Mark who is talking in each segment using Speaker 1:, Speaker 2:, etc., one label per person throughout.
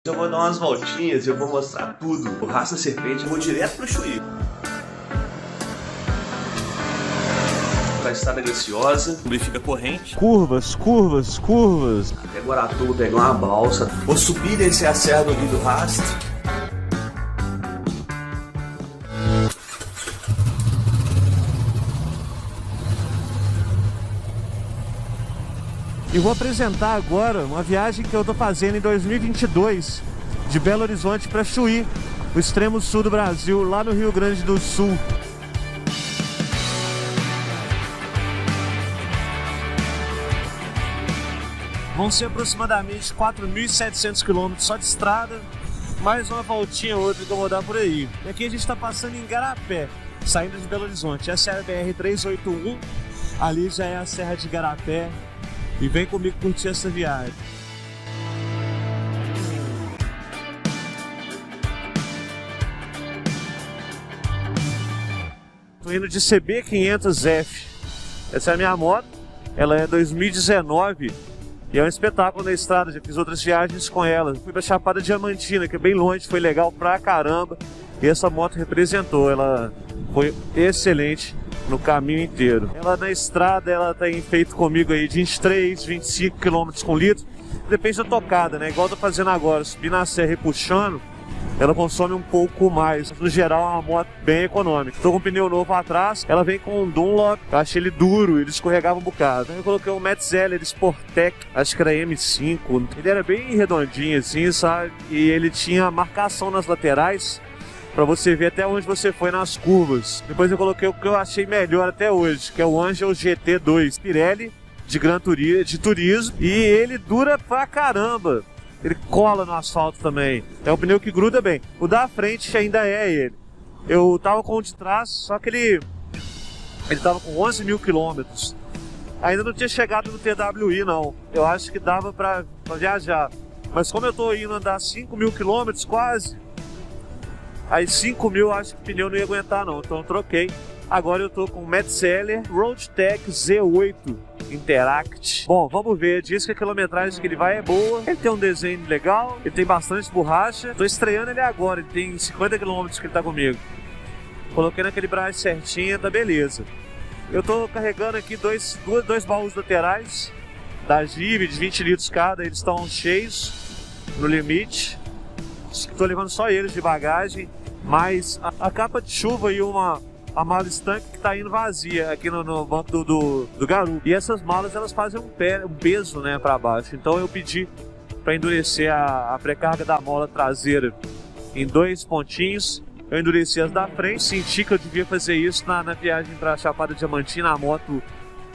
Speaker 1: Eu vou dar umas voltinhas e eu vou mostrar tudo. O Rasta Serpente, eu vou direto pro Chuí. A estrada graciosa, lubrifica corrente.
Speaker 2: Curvas, curvas, curvas.
Speaker 1: Até Guaratuba pegar uma balsa. Vou subir, descer a serra do Rio do Rastro.
Speaker 2: E vou apresentar agora uma viagem que eu tô fazendo em 2022 de Belo Horizonte para Chuí, o extremo sul do Brasil, lá no Rio Grande do Sul. Vão ser aproximadamente 4.700 km só de estrada, mais uma voltinha ou outra que eu vou dar por aí. E aqui a gente está passando em Igarapé, saindo de Belo Horizonte. Essa é a BR-381, ali já é a Serra de Igarapé. E vem comigo curtir essa viagem. Tô indo de CB500F. Essa é a minha moto. Ela é 2019 e é um espetáculo na estrada. Já fiz outras viagens com ela. Fui pra Chapada Diamantina, que é bem longe, foi legal pra caramba. E essa moto representou. Ela foi excelente no caminho inteiro. Ela na estrada, ela tem feito comigo aí de 23, 25 km com litro. Depende da tocada, né? Igual eu tô fazendo agora, subir na serra e puxando, ela consome um pouco mais. No geral, é uma moto bem econômica. Tô com um pneu novo atrás, ela vem com um Dunlop. Eu achei ele duro, ele escorregava um bocado. Eu coloquei um Metzeler Sportec, acho que era M5. Ele era bem redondinho assim, sabe? E ele tinha marcação nas laterais, pra você ver até onde você foi nas curvas. Depois eu coloquei o que eu achei melhor até hoje, que é o Angel GT2 Pirelli de Gran Turismo, de turismo, e ele dura pra caramba. Ele cola no asfalto também. É um pneu que gruda bem. O da frente ainda é ele. Eu tava com o de trás, só que ele tava com 11 mil quilômetros. Ainda não tinha chegado no TWI não. Eu acho que dava pra viajar. Mas como eu tô indo andar 5 mil quilômetros quase, aí 5 mil acho que o pneu não ia aguentar não, então eu troquei. Agora eu tô com o Metzeler Roadtech Z8 Interact. Bom, vamos ver, diz que a quilometragem que ele vai é boa, ele tem um desenho legal, ele tem bastante borracha. Tô estreando ele agora, ele tem 50 km que ele tá comigo. Coloquei naquele braço certinho, tá beleza. Eu tô carregando aqui dois baús laterais da Give de 20 litros cada, eles estão cheios no limite. Estou levando só eles de bagagem, mas a capa de chuva e a mala estanque que está indo vazia aqui no banco do garupa. E essas malas elas fazem um peso, né, para baixo. Então eu pedi para endurecer a pré-carga da mola traseira em 2 pontinhos. Eu endureci as da frente, senti que eu devia fazer isso na viagem para Chapada Diamantina. A moto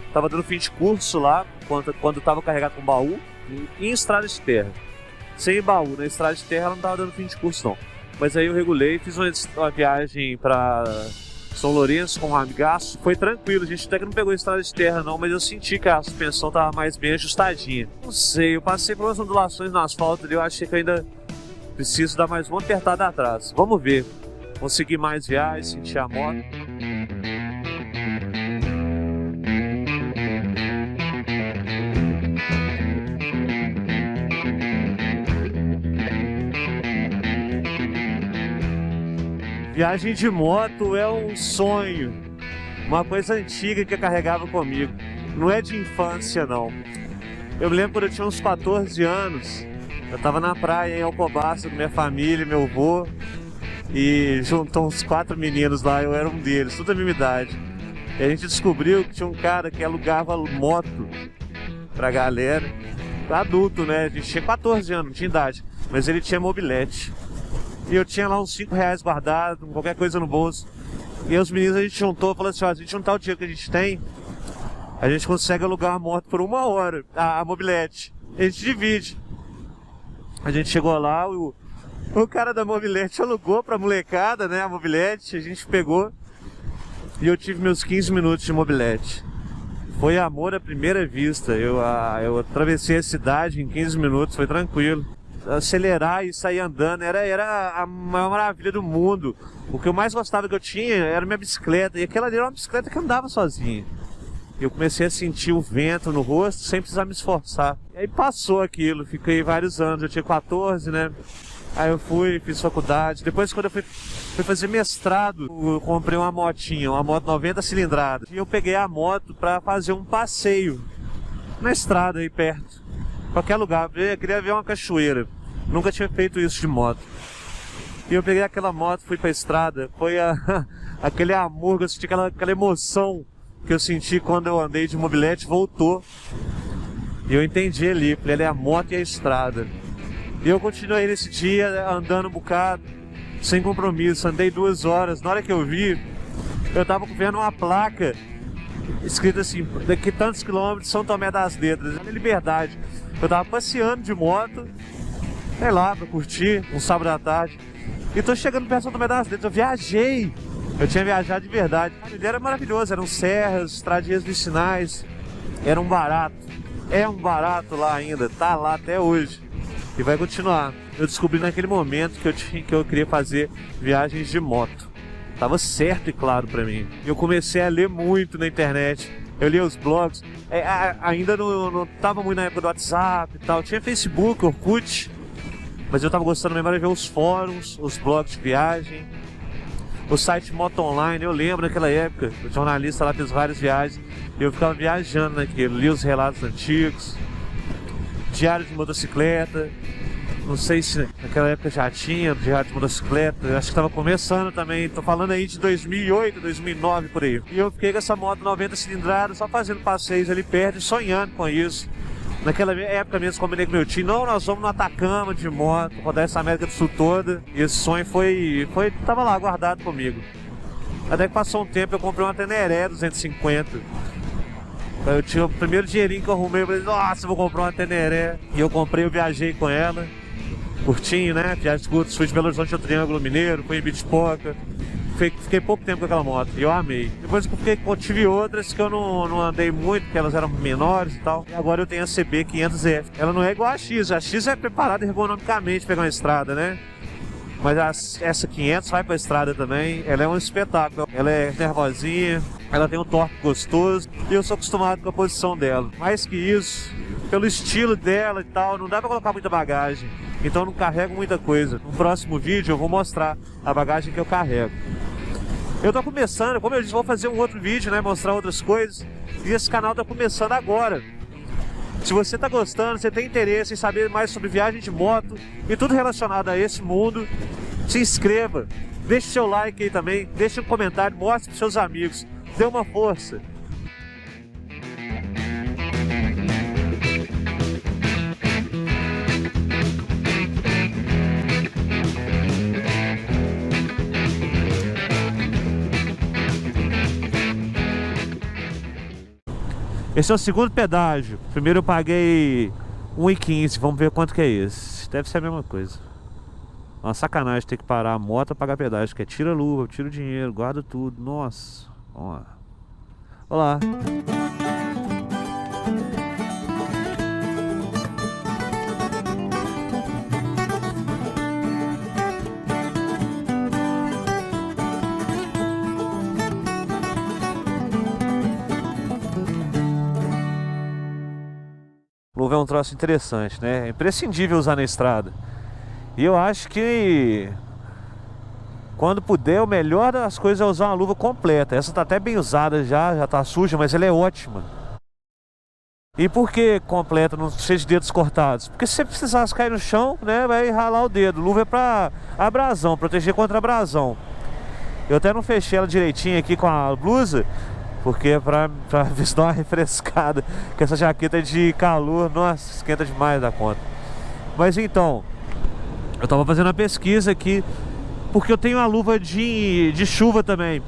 Speaker 2: estava dando fim de curso lá, quando estava carregado com baú, em estrada de terra. Sem baú, na estrada de terra ela não estava dando fim de curso não. Mas aí eu regulei, fiz uma viagem para São Lourenço com um amigaço. Foi tranquilo, a gente até que não pegou a estrada de terra não, mas eu senti que a suspensão estava mais bem ajustadinha. Não sei, eu passei por umas ondulações no asfalto ali, eu achei que eu ainda preciso dar mais uma apertada atrás. Vamos ver, vou seguir mais viagens, sentir a moto. Viagem de moto é um sonho, uma coisa antiga que eu carregava comigo, não é de infância não. Eu me lembro quando eu tinha uns 14 anos, eu tava na praia em Alcobaça com minha família, meu avô, e juntou uns 4 meninos lá, eu era um deles, tudo da mesma idade. E a gente descobriu que tinha um cara que alugava moto pra galera, adulto né, a gente tinha 14 anos, não tinha idade, mas ele tinha mobilete. E eu tinha lá uns 5 reais guardado, qualquer coisa no bolso. E os meninos a gente juntou, falou assim, ó, se a gente juntar o dinheiro que a gente tem, a gente consegue alugar uma moto por 1 hora, a mobilete. A gente divide. A gente chegou lá, o cara da mobilete alugou pra molecada, né, a mobilete, a gente pegou. E eu tive meus 15 minutos de mobilete. Foi amor à primeira vista, eu atravessei a cidade em 15 minutos, foi tranquilo. Acelerar e sair andando era a maior maravilha do mundo. O que eu mais gostava que eu tinha era minha bicicleta, e aquela ali era uma bicicleta que andava sozinha. E eu comecei a sentir o vento no rosto sem precisar me esforçar. E aí passou aquilo, fiquei vários anos, eu tinha 14, né? Aí eu fui, fiz faculdade. Depois, quando eu fui fazer mestrado, eu comprei uma motinha, uma moto 90 cilindradas. E eu peguei a moto pra fazer um passeio na estrada aí perto. Qualquer lugar, eu queria ver uma cachoeira. Nunca tinha feito isso de moto. E eu peguei aquela moto, fui pra estrada. Foi aquele amor que eu senti, aquela emoção que eu senti quando eu andei de mobilete, voltou. E eu entendi ali, falei, é a moto e a estrada. E eu continuei nesse dia, andando um bocado, sem compromisso, andei 2 horas. Na hora que eu vi, eu tava vendo uma placa escrita assim, daqui tantos quilômetros, São Tomé das Letras, na Liberdade. Eu tava passeando de moto, sei lá, pra curtir, um sábado à tarde. E tô chegando perto de São Tomé das Letras, eu viajei. Eu tinha viajado de verdade. Ele era maravilhoso, eram serras, estradinhas vicinais, era um barato. É um barato lá ainda, tá lá até hoje. E vai continuar. Eu descobri naquele momento que eu queria fazer viagens de moto. Tava certo e claro pra mim. Eu comecei a ler muito na internet. Eu lia os blogs. Ainda não tava muito na época do WhatsApp e tal. Tinha Facebook, Orkut. Mas eu tava gostando mesmo de ver os fóruns, os blogs de viagem. O site Moto Online, eu lembro naquela época. O jornalista lá fez várias viagens. E eu ficava viajando naquilo. Lia os relatos antigos. Diário de motocicleta, não sei se naquela época já tinha diário de motocicleta, eu acho que estava começando também, tô falando aí de 2008, 2009 por aí. E eu fiquei com essa moto 90 cilindradas, só fazendo passeios ali perto e sonhando com isso. Naquela época mesmo, combinei com meu tio, não, nós vamos no Atacama de moto, rodar essa América do Sul toda. E esse sonho tava lá guardado comigo. Até que passou um tempo, eu comprei uma Teneré 250. Eu tinha o primeiro dinheirinho que eu arrumei, eu falei, nossa, eu vou comprar uma Teneré. E eu comprei, eu viajei com ela, curtinho, né? Viagens curtas, fui de Belo Horizonte ao Triângulo Mineiro, fui em Bitpoca. Fiquei pouco tempo com aquela moto e eu amei. Depois eu tive outras que eu não andei muito, porque elas eram menores e tal. E agora eu tenho a CB 500F. Ela não é igual a X é preparada ergonomicamente pra pegar uma estrada, né? Mas essa 500 vai pra estrada também, ela é um espetáculo. Ela é nervosinha, ela tem um torque gostoso e eu sou acostumado com a posição dela. Mais que isso, pelo estilo dela e tal, não dá pra colocar muita bagagem, então eu não carrego muita coisa. No próximo vídeo eu vou mostrar a bagagem que eu carrego. Eu tô começando, como eu disse, vou fazer um outro vídeo, né, mostrar outras coisas. E esse canal tá começando agora. Se você tá gostando, você tem interesse em saber mais sobre viagem de moto e tudo relacionado a esse mundo, se inscreva, deixe seu like aí também, deixe um comentário, mostre para seus amigos, dê uma força. Esse é o segundo pedágio. Primeiro eu paguei R$1,15, vamos ver quanto que é esse. Deve ser a mesma coisa. Uma sacanagem ter que parar a moto pra pagar pedágio, que é tira a luva, tira o dinheiro, guarda tudo. Nossa, vamos lá. Olá. Luva é um troço interessante, né? É imprescindível usar na estrada. E eu acho que quando puder, o melhor das coisas é usar uma luva completa. Essa tá até bem usada já tá suja, mas ela é ótima. E por que completa, não cheia de dedos cortados? Porque se você precisasse cair no chão, né, vai ralar o dedo. Luva é pra abrasão, proteger contra abrasão. Eu até não fechei ela direitinho aqui com a blusa, porque é pra ver se dá uma refrescada. Que essa jaqueta é de calor, nossa, esquenta demais da conta. Mas então, eu tava fazendo uma pesquisa aqui, porque eu tenho uma luva de chuva também.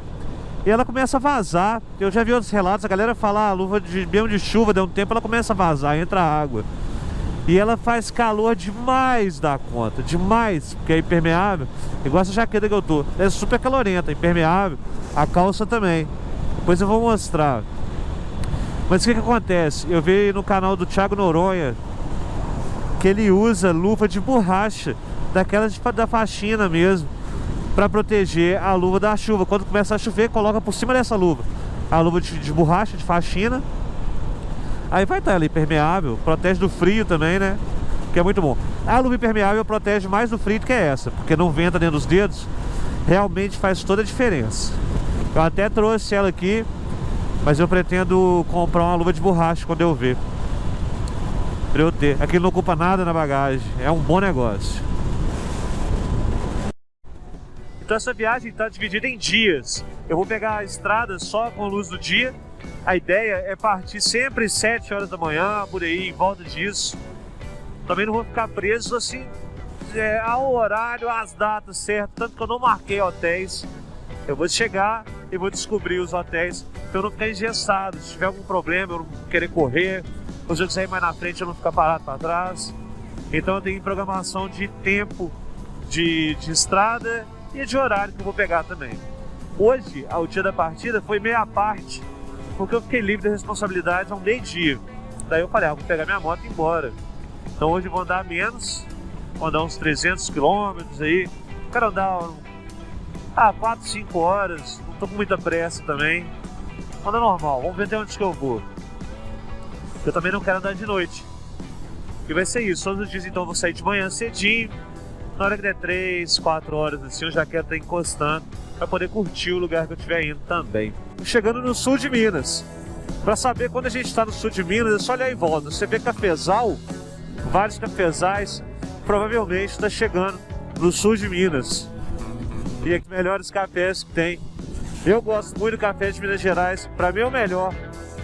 Speaker 2: E ela começa a vazar. Eu já vi outros relatos, a galera fala, a luva mesmo de chuva, deu um tempo, ela começa a vazar, entra água. E ela faz calor demais da conta, demais, porque é impermeável. Igual essa jaqueta que eu tô, é super calorenta, impermeável. A calça também. Depois eu vou mostrar. Mas o que acontece? Eu vi no canal do Thiago Noronha que ele usa luva de borracha, daquelas da faxina mesmo, para proteger a luva da chuva. Quando começa a chover, coloca por cima dessa luva. a luva de borracha, de faxina. Aí vai estar ela impermeável, protege do frio também, né? Que é muito bom. A luva impermeável protege mais do frio do que essa, porque não venta dentro dos dedos. Realmente faz toda a diferença. Eu até trouxe ela aqui, mas eu pretendo comprar uma luva de borracha quando eu ver, pra eu ter. Aqui não ocupa nada na bagagem, é um bom negócio. Então essa viagem está dividida em dias. Eu vou pegar a estrada só com a luz do dia. A ideia é partir sempre às 7 horas da manhã, por aí, em volta disso. Também não vou ficar preso assim ao horário, às datas certas, tanto que eu não marquei hotéis. Eu vou chegar e vou descobrir os hotéis para eu não ficar engessado. Se tiver algum problema, eu não querer correr, ou se eu quiser ir mais na frente, eu não ficar parado para trás. Então eu tenho programação de tempo de estrada e de horário que eu vou pegar também. Hoje, ao dia da partida, foi meia parte, porque eu fiquei livre das responsabilidades a um meio-dia. Daí eu falei, vou pegar minha moto e ir embora. Então hoje eu vou andar menos, vou andar uns 300 km aí. Quero andar 4, 5 horas, não tô com muita pressa também. Anda normal, vamos ver até onde que eu vou. Eu também não quero andar de noite. E vai ser isso, todos os dias então eu vou sair de manhã cedinho. Na hora que der 3, 4 horas assim, eu já quero estar encostando para poder curtir o lugar que eu estiver indo também. Chegando no sul de Minas. Para saber quando a gente está no sul de Minas, é só olhar em volta. Você vê cafezal, vários cafezais, provavelmente está chegando no sul de Minas. E aqui melhores cafés que tem. Eu gosto muito do café de Minas Gerais, para mim é o melhor.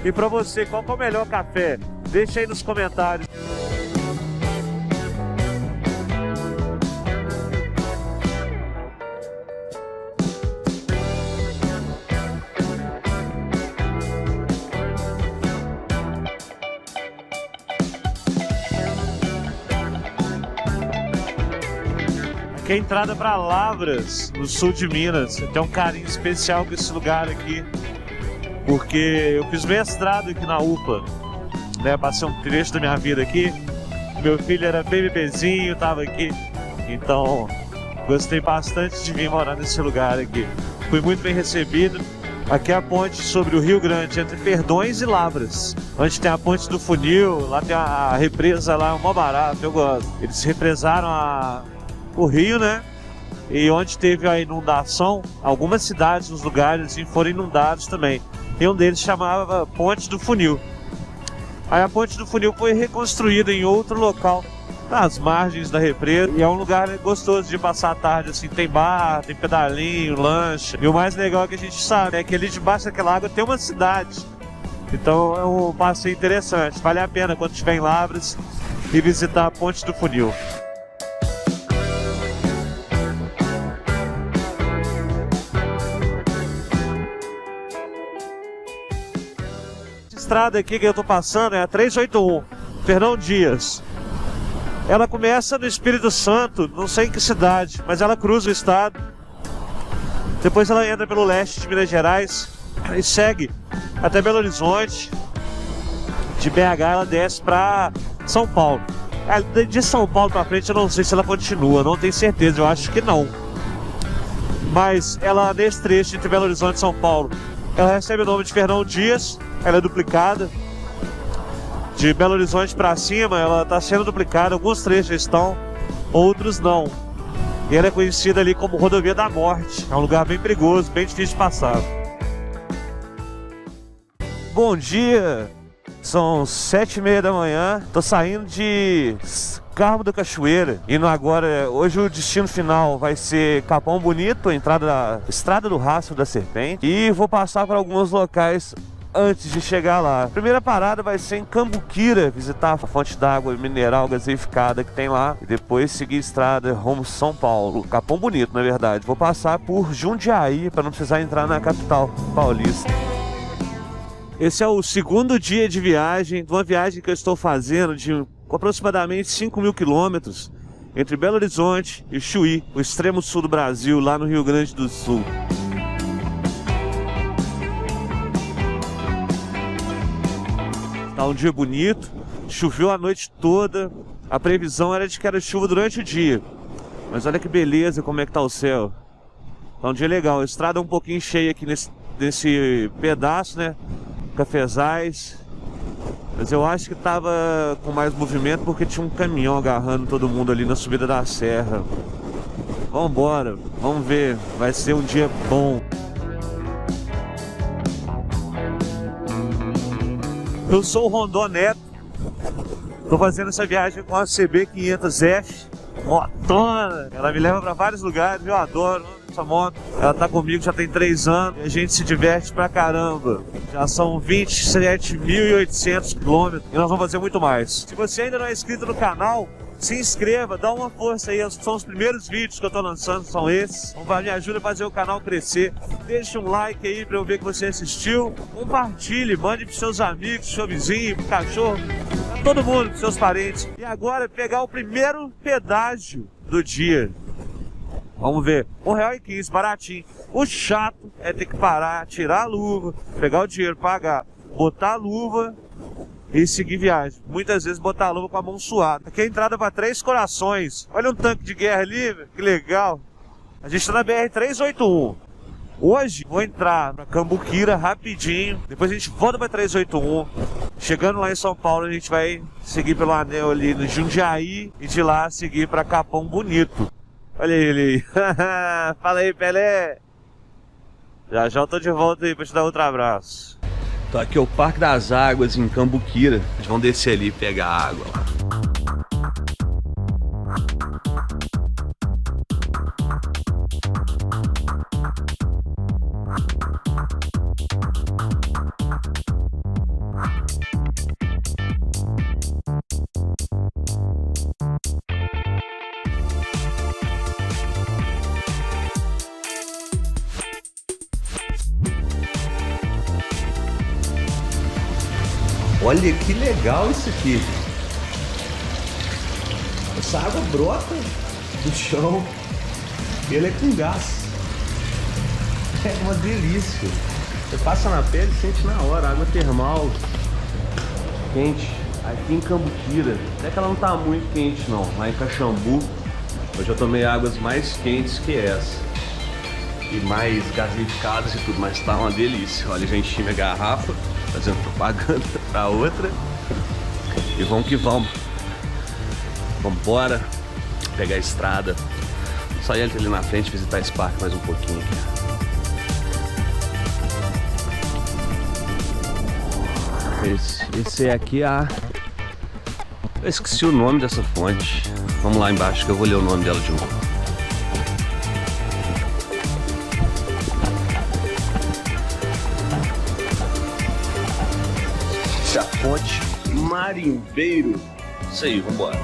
Speaker 2: E para você, qual que é o melhor café? Deixa aí nos comentários. Aqui é a entrada para Lavras, no sul de Minas. Eu tenho um carinho especial com esse lugar aqui, porque eu fiz mestrado aqui na UPA, né? Passei um trecho da minha vida aqui. Meu filho era bem bebezinho, tava aqui, então gostei bastante de vir morar nesse lugar aqui. Fui muito bem recebido. Aqui é a ponte sobre o Rio Grande, entre Perdões e Lavras, onde tem a ponte do Funil. Lá tem a represa lá, é mó barato, eu gosto. Eles represaram o rio, né? E onde teve a inundação, algumas cidades, os lugares foram inundados também. E um deles chamava Ponte do Funil. Aí a Ponte do Funil foi reconstruída em outro local, nas margens da represa. E é um lugar gostoso de passar a tarde, assim. Tem bar, tem pedalinho, lancha. E o mais legal que a gente sabe é que ali debaixo daquela água tem uma cidade. Então é um passeio interessante. Vale a pena quando estiver em Lavras e visitar a Ponte do Funil. A estrada aqui que eu tô passando é a 381, Fernão Dias. Ela começa no Espírito Santo, não sei em que cidade, mas ela cruza o estado. Depois ela entra pelo leste de Minas Gerais e segue até Belo Horizonte. De BH ela desce para São Paulo. De São Paulo para frente eu não sei se ela continua, não tenho certeza, eu acho que não. Mas ela, nesse trecho entre Belo Horizonte e São Paulo, ela recebe o nome de Fernão Dias. Ela é duplicada. De Belo Horizonte para cima ela está sendo duplicada. Alguns trechos estão, outros não. E ela é conhecida ali como Rodovia da Morte. É um lugar bem perigoso, bem difícil de passar. Bom dia! São 7h30 da manhã. Tô saindo de Carmo da Cachoeira, indo agora. Hoje o destino final vai ser Capão Bonito, a entrada da Estrada do Rastro da Serpente. E vou passar por alguns locais antes de chegar lá. A primeira parada vai ser em Cambuquira, visitar a fonte d'água mineral gaseificada que tem lá. E depois seguir a estrada rumo São Paulo. Capão Bonito, na verdade. Vou passar por Jundiaí, para não precisar entrar na capital paulista. Esse é o segundo dia de viagem, de uma viagem que eu estou fazendo de aproximadamente 5.000 quilômetros entre Belo Horizonte e Chuí, o extremo sul do Brasil, lá no Rio Grande do Sul. Tá um dia bonito, choveu a noite toda, a previsão era de que era chuva durante o dia. Mas olha que beleza como é que tá o céu. Tá um dia legal, a estrada é um pouquinho cheia aqui desse pedaço, né? Cafezais. Mas eu acho que tava com mais movimento porque tinha um caminhão agarrando todo mundo ali na subida da serra. Vambora, vamos ver, vai ser um dia bom. Eu sou o Rondon Neto, tô fazendo essa viagem com a CB500F, motona. Ela me leva para vários lugares, eu adoro essa moto. Ela tá comigo já tem 3 anos e a gente se diverte pra caramba. Já são 27.800 quilômetros e nós vamos fazer muito mais. Se você ainda não é inscrito no canal, se inscreva, dá uma força aí, são os primeiros vídeos que eu tô lançando, são esses. Me ajuda a fazer o canal crescer. Deixa um like aí pra eu ver que você assistiu. Compartilhe, mande pros seus amigos, pro seu vizinho, pro cachorro, pra todo mundo, pros seus parentes. E agora pegar o primeiro pedágio do dia. Vamos ver, R$1,15, baratinho. O chato é ter que parar, tirar a luva, pegar o dinheiro, pagar, botar a luva e seguir viagem. Muitas vezes botar a luva com a mão suada. Aqui é a entrada para Três Corações. Olha um tanque de guerra ali, que legal. A gente está na BR-381. Hoje vou entrar para Cambuquira rapidinho. Depois a gente volta para 381. Chegando lá em São Paulo, a gente vai seguir pelo anel ali no Jundiaí e de lá seguir para Capão Bonito. Olha ele aí. Fala aí, Pelé. Já eu tô de volta aí para te dar outro abraço.
Speaker 1: Tô aqui é o Parque das Águas em Cambuquira. Eles vão descer ali e pegar água lá. Olha que legal isso aqui. Essa água brota do chão e ela é com gás. É uma delícia. Você passa na pele e sente na hora. Água termal quente aqui em Cambuquira. Até que ela não tá muito quente não. Lá em Caxambu eu já tomei águas mais quentes que essa e mais gasificadas e tudo, mas tá uma delícia. Olha, já enchi minha garrafa, fazendo propaganda pra outra. E vamos que vamos. Vambora pegar a estrada. Só ir ali na frente, visitar esse parque mais um pouquinho. Esse aqui é a... Eu esqueci o nome dessa fonte. Vamos lá embaixo que eu vou ler o nome dela de novo. Essa fonte Marimbeiro. Isso aí, vambora.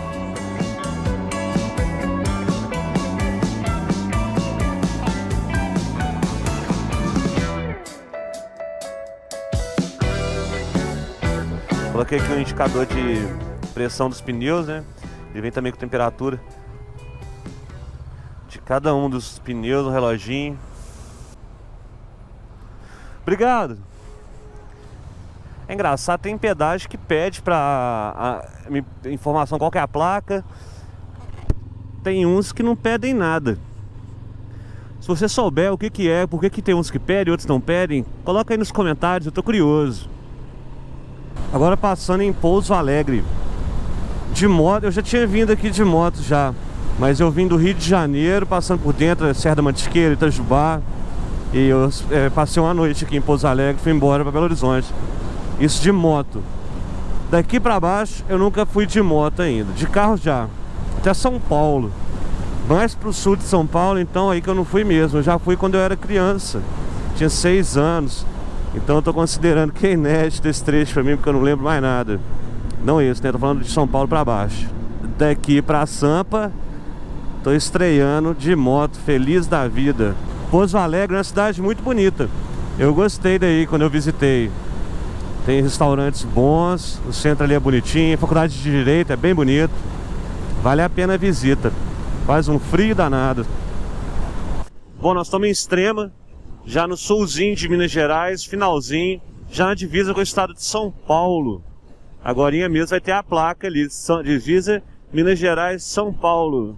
Speaker 2: Coloquei aqui o indicador de pressão dos pneus, né? Ele vem também com temperatura de cada um dos pneus, no reloginho. Obrigado! É engraçado, tem pedágio que pede pra informação qual que é a placa. Tem uns que não pedem nada. Se você souber o que que é, por que tem uns que pedem e outros não pedem, coloca aí nos comentários, eu tô curioso. Agora passando em Pouso Alegre. De moto, eu já tinha vindo aqui de moto já, mas eu vim do Rio de Janeiro, passando por dentro, Serra da Mantiqueira, Itajubá. E eu passei uma noite aqui em Pouso Alegre, fui embora para Belo Horizonte. Isso de moto. Daqui pra baixo eu nunca fui de moto ainda. De carro já. Até São Paulo. Mais pro sul de São Paulo, então aí que eu não fui mesmo. Eu já fui quando eu era criança. Tinha 6 anos. Então eu tô considerando que é inédito esse trecho pra mim, porque eu não lembro mais nada. Não isso, né? Tô falando de São Paulo pra baixo. Daqui pra Sampa, tô estreando de moto, feliz da vida. Pouso Alegre é uma cidade muito bonita. Eu gostei daí quando eu visitei. Tem restaurantes bons, o centro ali é bonitinho, a faculdade de Direito é bem bonito. Vale a pena a visita. Faz um frio danado. Bom, nós estamos em Extrema, já no sulzinho de Minas Gerais, finalzinho, já na divisa com o estado de São Paulo. Agorinha mesmo vai ter a placa ali, divisa Minas Gerais, São Paulo.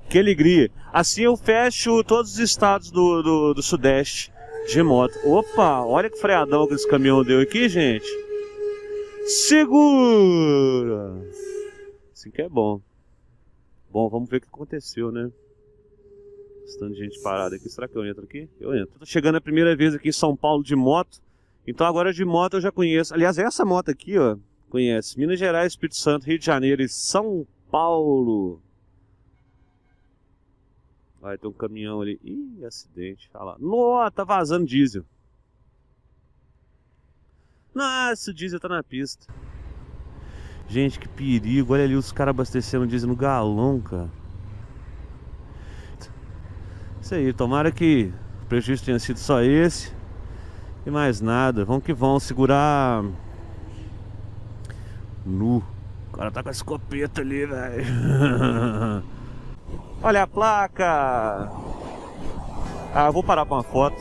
Speaker 2: Que alegria. Assim eu fecho todos os estados do Sudeste. de moto. Opa, olha que freadão que esse caminhão deu aqui, gente. Segura! Assim que é bom. Bom, vamos ver o que aconteceu, né? Bastante gente parada aqui. Será que eu entro aqui? Eu entro. Tô chegando a primeira vez aqui em São Paulo de moto. Então agora de moto eu já conheço. Aliás, essa moto aqui, ó, conhece. Minas Gerais, Espírito Santo, Rio de Janeiro e São Paulo. Vai ter um caminhão ali. Ih, acidente. Olha lá. Nossa, tá vazando diesel. Nossa, o diesel tá na pista. Gente, que perigo. Olha ali os caras abastecendo diesel no galão, cara. Isso aí, tomara que o prejuízo tenha sido só esse. E mais nada. Vamos que vamos segurar. Nu. O cara tá com a escopeta ali, velho. Olha a placa. Ah, vou parar pra uma foto.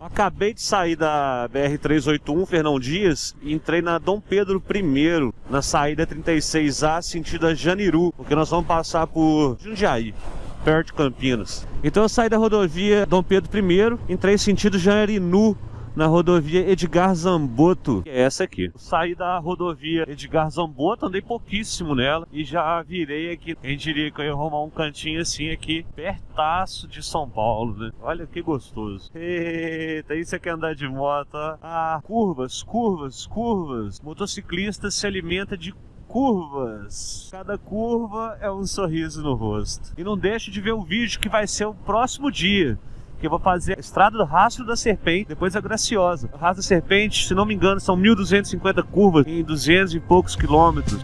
Speaker 2: Acabei de sair da BR-381, Fernão Dias, e entrei na Dom Pedro I, na saída 36A, sentido a Janiru, porque nós vamos passar por Jundiaí, perto de Campinas. Então eu saí da rodovia Dom Pedro I, entrei sentido Janarinu, na rodovia Edgar Zamboto, que é essa aqui. Saí da rodovia Edgar Zamboto, andei pouquíssimo nela e já virei aqui. Quem diria que eu ia arrumar um cantinho assim aqui, pertaço de São Paulo, né? Olha que gostoso. Eita, isso aqui é andar de moto, ó. Ah, curvas, curvas, curvas. Motociclista se alimenta de curvas. Cada curva é um sorriso no rosto. E não deixe de ver o vídeo que vai ser o próximo dia, que eu vou fazer a estrada do Rastro da Serpente, depois a Graciosa. O Rastro da Serpente, se não me engano, são 1.250 curvas em 200 e poucos quilômetros.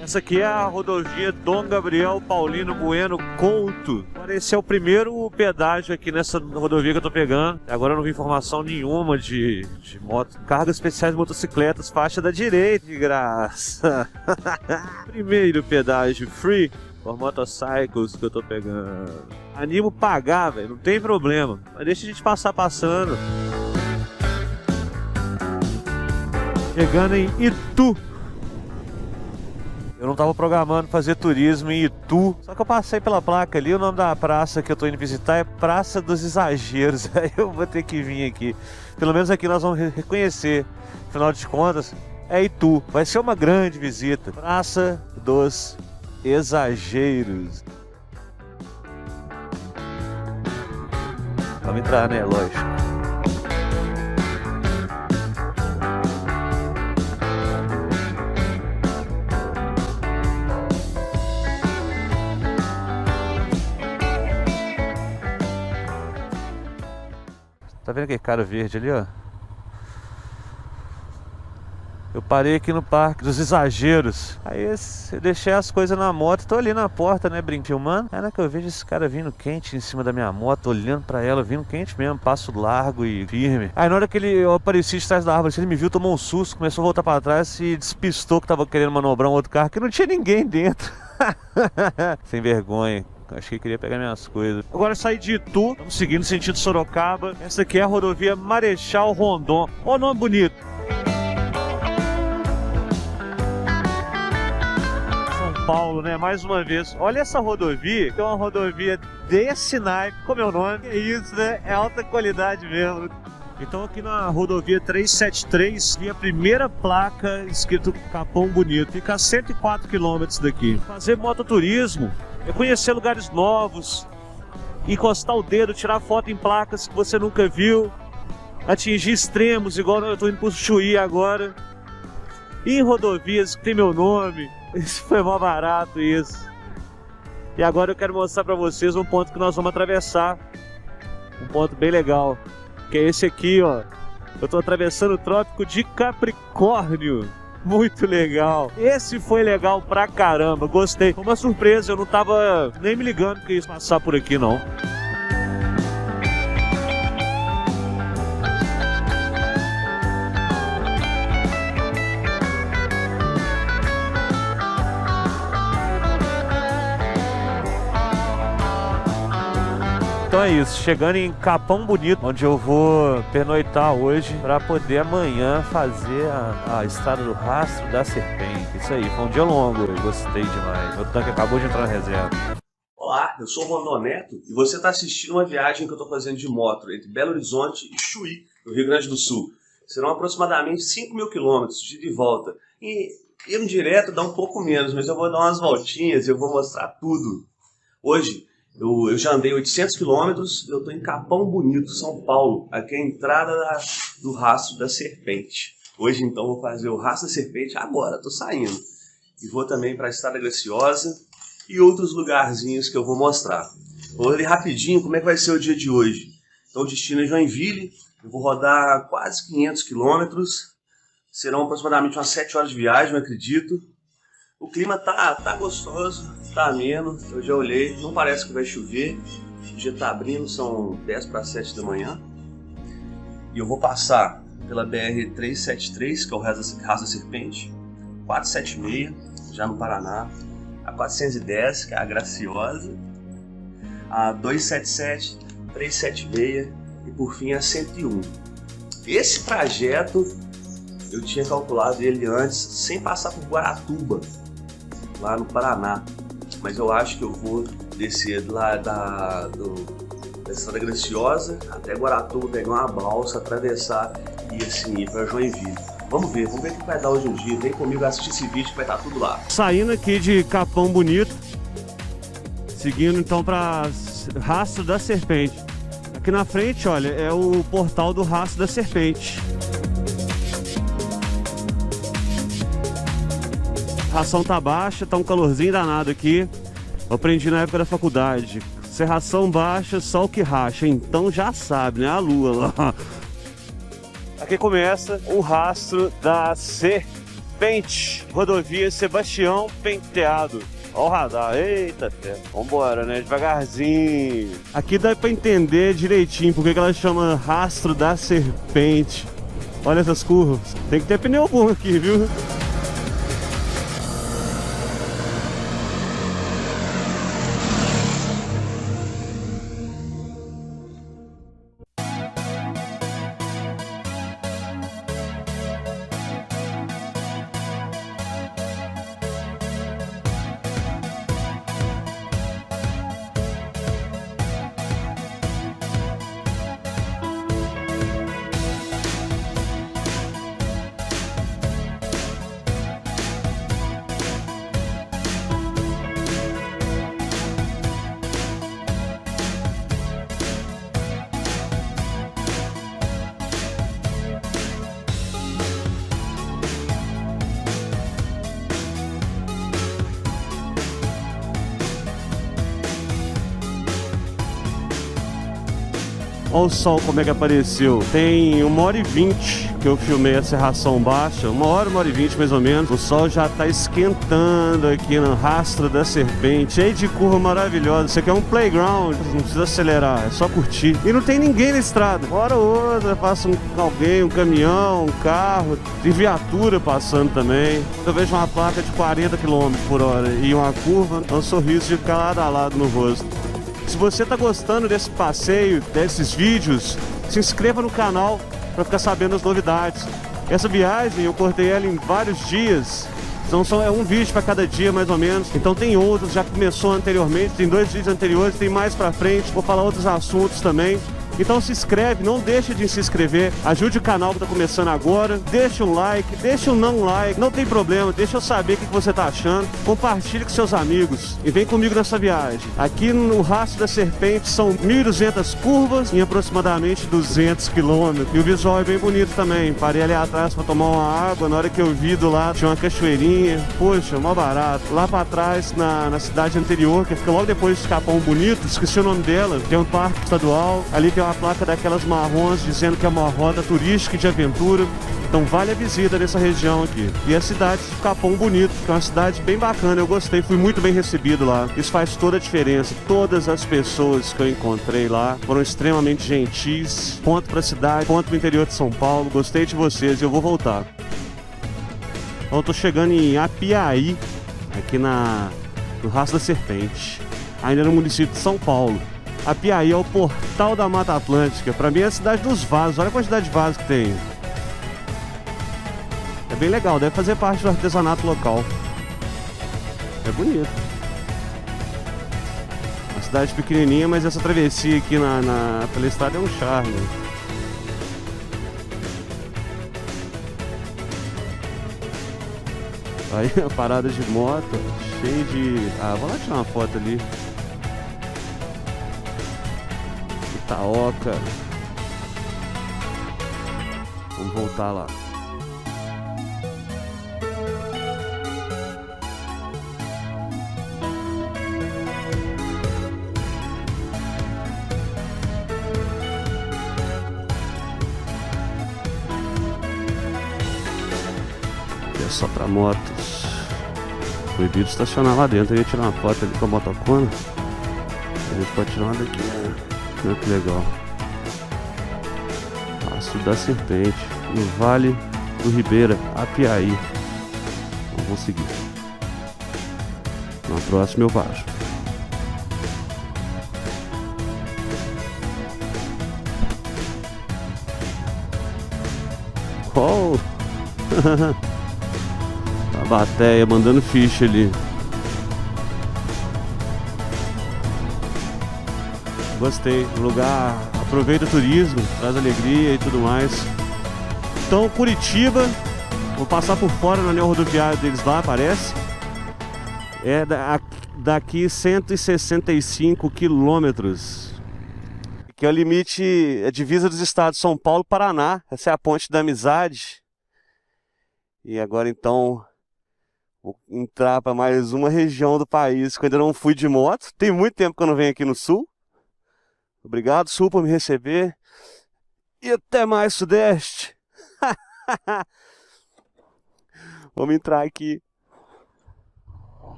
Speaker 2: Essa aqui é a rodovia Dom Gabriel Paulino Bueno Couto. Esse é o primeiro pedágio aqui nessa rodovia que eu tô pegando. Agora eu não vi informação nenhuma de moto. Cargas especiais de motocicletas, faixa da direita, de graça. Primeiro pedágio free for motorcycles que eu tô pegando. Animo pagar, velho, não tem problema. Mas deixa a gente passar passando. Chegando em Itu. Eu não estava programando fazer turismo em Itu, só que eu passei pela placa ali, o nome da praça que eu estou indo visitar é Praça dos Exageros, aí eu vou ter que vir aqui. Pelo menos aqui nós vamos reconhecer, afinal de contas, é Itu. Vai ser uma grande visita. Praça dos Exageros. Vamos entrar, né? Lógico. Tá vendo aquele cara verde ali, ó? Eu parei aqui no Parque dos Exageros. Aí eu deixei as coisas na moto. Tô ali na porta, né, filmando. Aí na que eu vejo esse cara vindo quente em cima da minha moto, olhando pra ela, vindo quente mesmo, passo largo e firme. Aí na hora que eu apareci de trás da árvore, ele me viu, tomou um susto, começou a voltar pra trás e despistou que tava querendo manobrar um outro carro, que não tinha ninguém dentro. Sem vergonha. Acho que queria pegar minhas coisas. Agora saí de Itu, estamos seguindo sentido Sorocaba. Essa aqui é a rodovia Marechal Rondon. Olha o nome bonito. São Paulo, né? Mais uma vez. Olha essa rodovia. É uma rodovia desse naipe. Como é o nome? É isso, né? É alta qualidade mesmo. Então aqui na rodovia 373 vi a primeira placa escrito Capão Bonito. Fica a 104 km daqui. Fazer mototurismo é conhecer lugares novos, encostar o dedo, tirar foto em placas que você nunca viu, atingir extremos, igual eu estou indo para o Chuí agora. E em rodovias que tem meu nome. Isso foi mó barato isso. E agora eu quero mostrar para vocês um ponto que nós vamos atravessar. Um ponto bem legal. Que é esse aqui, ó. Eu estou atravessando o Trópico de Capricórnio. Muito legal. Esse foi legal pra caramba. Gostei. Foi uma surpresa. Eu não tava nem me ligando que ia passar por aqui, não. Então é isso, chegando em Capão Bonito, onde eu vou pernoitar hoje para poder amanhã fazer a estrada do Rastro da Serpente. Isso aí, foi um dia longo, eu gostei demais. Meu tanque acabou de entrar na reserva.
Speaker 1: Olá, eu sou o Rondon Neto e você está assistindo uma viagem que eu estou fazendo de moto entre Belo Horizonte e Chuí, no Rio Grande do Sul. Serão aproximadamente 5.000 quilômetros de ida e volta. E indo direto dá um pouco menos, mas eu vou dar umas voltinhas e eu vou mostrar tudo. Hoje, eu já andei 800 quilômetros, eu estou em Capão Bonito, São Paulo. Aqui é a entrada do Rastro da Serpente. Hoje, então, vou fazer o Rastro da Serpente agora, estou saindo. E vou também para a Estrada Graciosa e outros lugarzinhos que eu vou mostrar. Vou ler rapidinho como é que vai ser o dia de hoje. Então, o destino é Joinville, eu vou rodar quase 500 quilômetros. Serão aproximadamente umas 7 horas de viagem, eu acredito. O clima tá gostoso, tá ameno, eu já olhei, não parece que vai chover. O dia tá abrindo, são 10 para 7 da manhã. E eu vou passar pela BR-373, que é o Rastro da Serpente, 476, já no Paraná, a 410, que é a Graciosa, a 277, 376 e por fim a 101. Esse trajeto eu tinha calculado ele antes, sem passar por Guaratuba, lá no Paraná, mas eu acho que eu vou descer lá da Estrada Graciosa até Guaratuba, pegar uma balsa, atravessar e assim ir para Joinville. Vamos ver o que vai dar hoje em dia. Vem comigo assistir esse vídeo que vai estar tudo lá.
Speaker 2: Saindo aqui de Capão Bonito, seguindo então para Rastro da Serpente. Aqui na frente, olha, é o portal do Rastro da Serpente. A serração tá baixa, tá um calorzinho danado aqui. Eu aprendi na época da faculdade. Serração baixa, sol que racha. Então já sabe, né? A lua lá. Aqui começa o Rastro da Serpente. Rodovia Sebastião Penteado. Olha o radar. Eita ferro. Vambora, né? Devagarzinho. Aqui dá pra entender direitinho porque que ela chama Rastro da Serpente. Olha essas curvas. Tem que ter pneu bom aqui, viu? Olha o sol como é que apareceu. Tem 1h20 que eu filmei a serração baixa, 1h20 mais ou menos. O sol já tá esquentando aqui no Rastro da Serpente, cheio de curva maravilhosa. Isso aqui é um playground, não precisa acelerar, é só curtir. E não tem ninguém na estrada. Uma hora ou outra passa alguém, um caminhão, um carro, tem viatura passando também. Eu vejo uma placa de 40 km por hora e uma curva, é um sorriso de lado a lado no rosto. Se você está gostando desse passeio, desses vídeos, se inscreva no canal para ficar sabendo as novidades. Essa viagem eu cortei ela em vários dias, então é um vídeo para cada dia mais ou menos. Então tem outros, já começou anteriormente, tem 2 vídeos anteriores, tem mais para frente, vou falar outros assuntos também. Então se inscreve, não deixa de se inscrever, ajude o canal que tá começando agora, deixa um like, deixa um não like, não tem problema, deixa eu saber o que você tá achando, compartilhe com seus amigos e vem comigo nessa viagem. Aqui no Rastro da Serpente são 1.200 curvas em aproximadamente 200 km e o visual é bem bonito também. Parei ali atrás para tomar uma água, na hora que eu vi do lado tinha uma cachoeirinha, poxa, mó barato. Lá para trás, na cidade anterior, que fica logo depois de Capão Bonito, esqueci o nome dela, tem um parque estadual, ali tem uma placa daquelas marrons dizendo que é uma rota turística e de aventura. Então vale a visita nessa região aqui. E a cidade de Capão Bonito, que é uma cidade bem bacana, eu gostei, fui muito bem recebido lá. Isso faz toda a diferença. Todas as pessoas que eu encontrei lá foram extremamente gentis. Ponto pra cidade, ponto pro interior de São Paulo. Gostei de vocês e eu vou voltar. Então eu tô chegando em Apiaí, aqui no Rastro da Serpente, ainda no município de São Paulo. Apiaí é o portal da Mata Atlântica. Pra mim é a cidade dos vasos. Olha a quantidade de vasos que tem. É bem legal, deve fazer parte do artesanato local. É bonito. Uma cidade pequenininha, mas essa travessia aqui pela estrada é um charme. Aí a parada de moto, cheio de... Ah, vou lá tirar uma foto ali. Itaoca. Vamos voltar lá. É só para motos. Proibido estacionar lá dentro. Eu ia tirar uma foto ali com a motocona. A gente pode tirar uma daqui, né? Olha que legal. Rastro da Serpente, no Vale do Ribeira, Apiaí. Então, vamos seguir. Na próxima eu baixo. Oh! Bateia mandando ficha ali. Gostei, o lugar aproveita o turismo, traz alegria e tudo mais. Então Curitiba, vou passar por fora no anel rodoviário deles lá, parece. É daqui 165 quilômetros, que é o limite, a divisa dos estados de São Paulo e Paraná. Essa é a Ponte da Amizade. E agora então vou entrar para mais uma região do país que eu ainda não fui de moto. Tem muito tempo que eu não venho aqui no Sul. Obrigado, Sul, por me receber. E até mais, Sudeste. Vamos entrar aqui.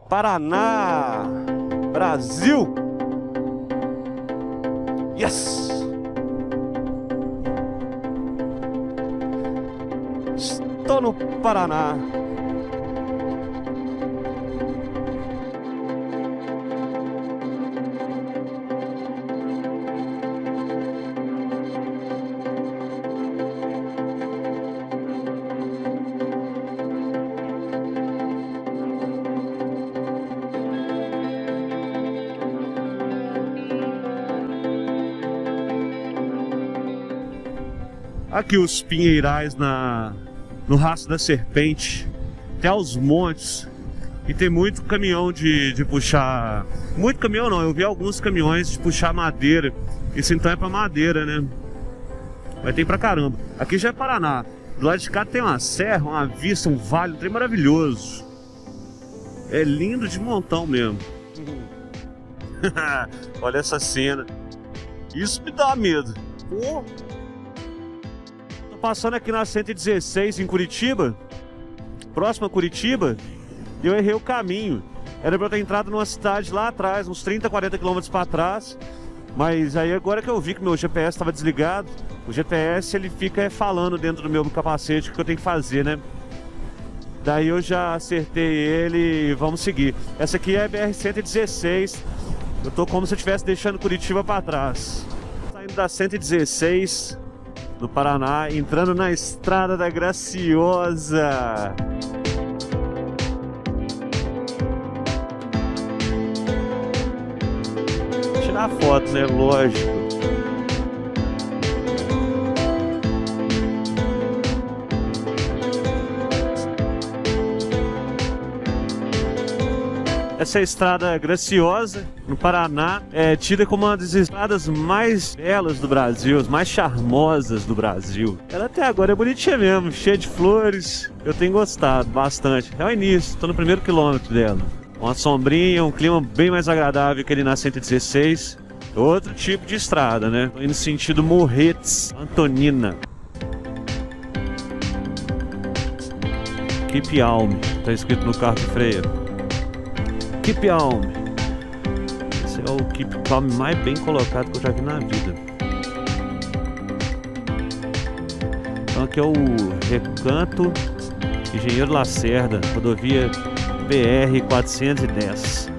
Speaker 2: Paraná, Brasil. Yes! Estou no Paraná. Aqui os pinheirais no Rastro da Serpente, até os montes, e tem muito caminhão de puxar, muito caminhão não, eu vi alguns caminhões de puxar madeira, isso então é pra madeira, né? Mas tem pra caramba. Aqui já é Paraná, do lado de cá tem uma serra, uma vista, um vale, um trem maravilhoso. É lindo de montão mesmo. Olha essa cena, isso me dá medo. Pô. Passando aqui na 116 em Curitiba, próximo a Curitiba, eu errei o caminho. Era pra eu ter entrado numa cidade lá atrás, uns 30, 40 quilômetros para trás. Mas aí agora que eu vi que meu GPS estava desligado, o GPS ele fica falando dentro do meu capacete o que eu tenho que fazer, né? Daí eu já acertei ele e vamos seguir. Essa aqui é a BR-116. Eu tô como se eu estivesse deixando Curitiba para trás. Saindo da 116... do Paraná, entrando na Estrada da Graciosa. Vou tirar foto, né? Lógico. Essa estrada Graciosa, no Paraná, é tida como uma das estradas mais belas do Brasil, as mais charmosas do Brasil. Ela até agora é bonitinha mesmo, cheia de flores. Eu tenho gostado bastante. É o início, estou no primeiro quilômetro dela. Uma sombrinha, um clima bem mais agradável que ali na 116. Outro tipo de estrada, né? Tô indo no sentido Morretes, Antonina. Keep Alm, tá escrito no carro de freio. Keep Alm. Esse é o Keep Calm mais bem colocado que eu já vi na vida. Então aqui é o Recanto Engenheiro Lacerda, rodovia BR 410.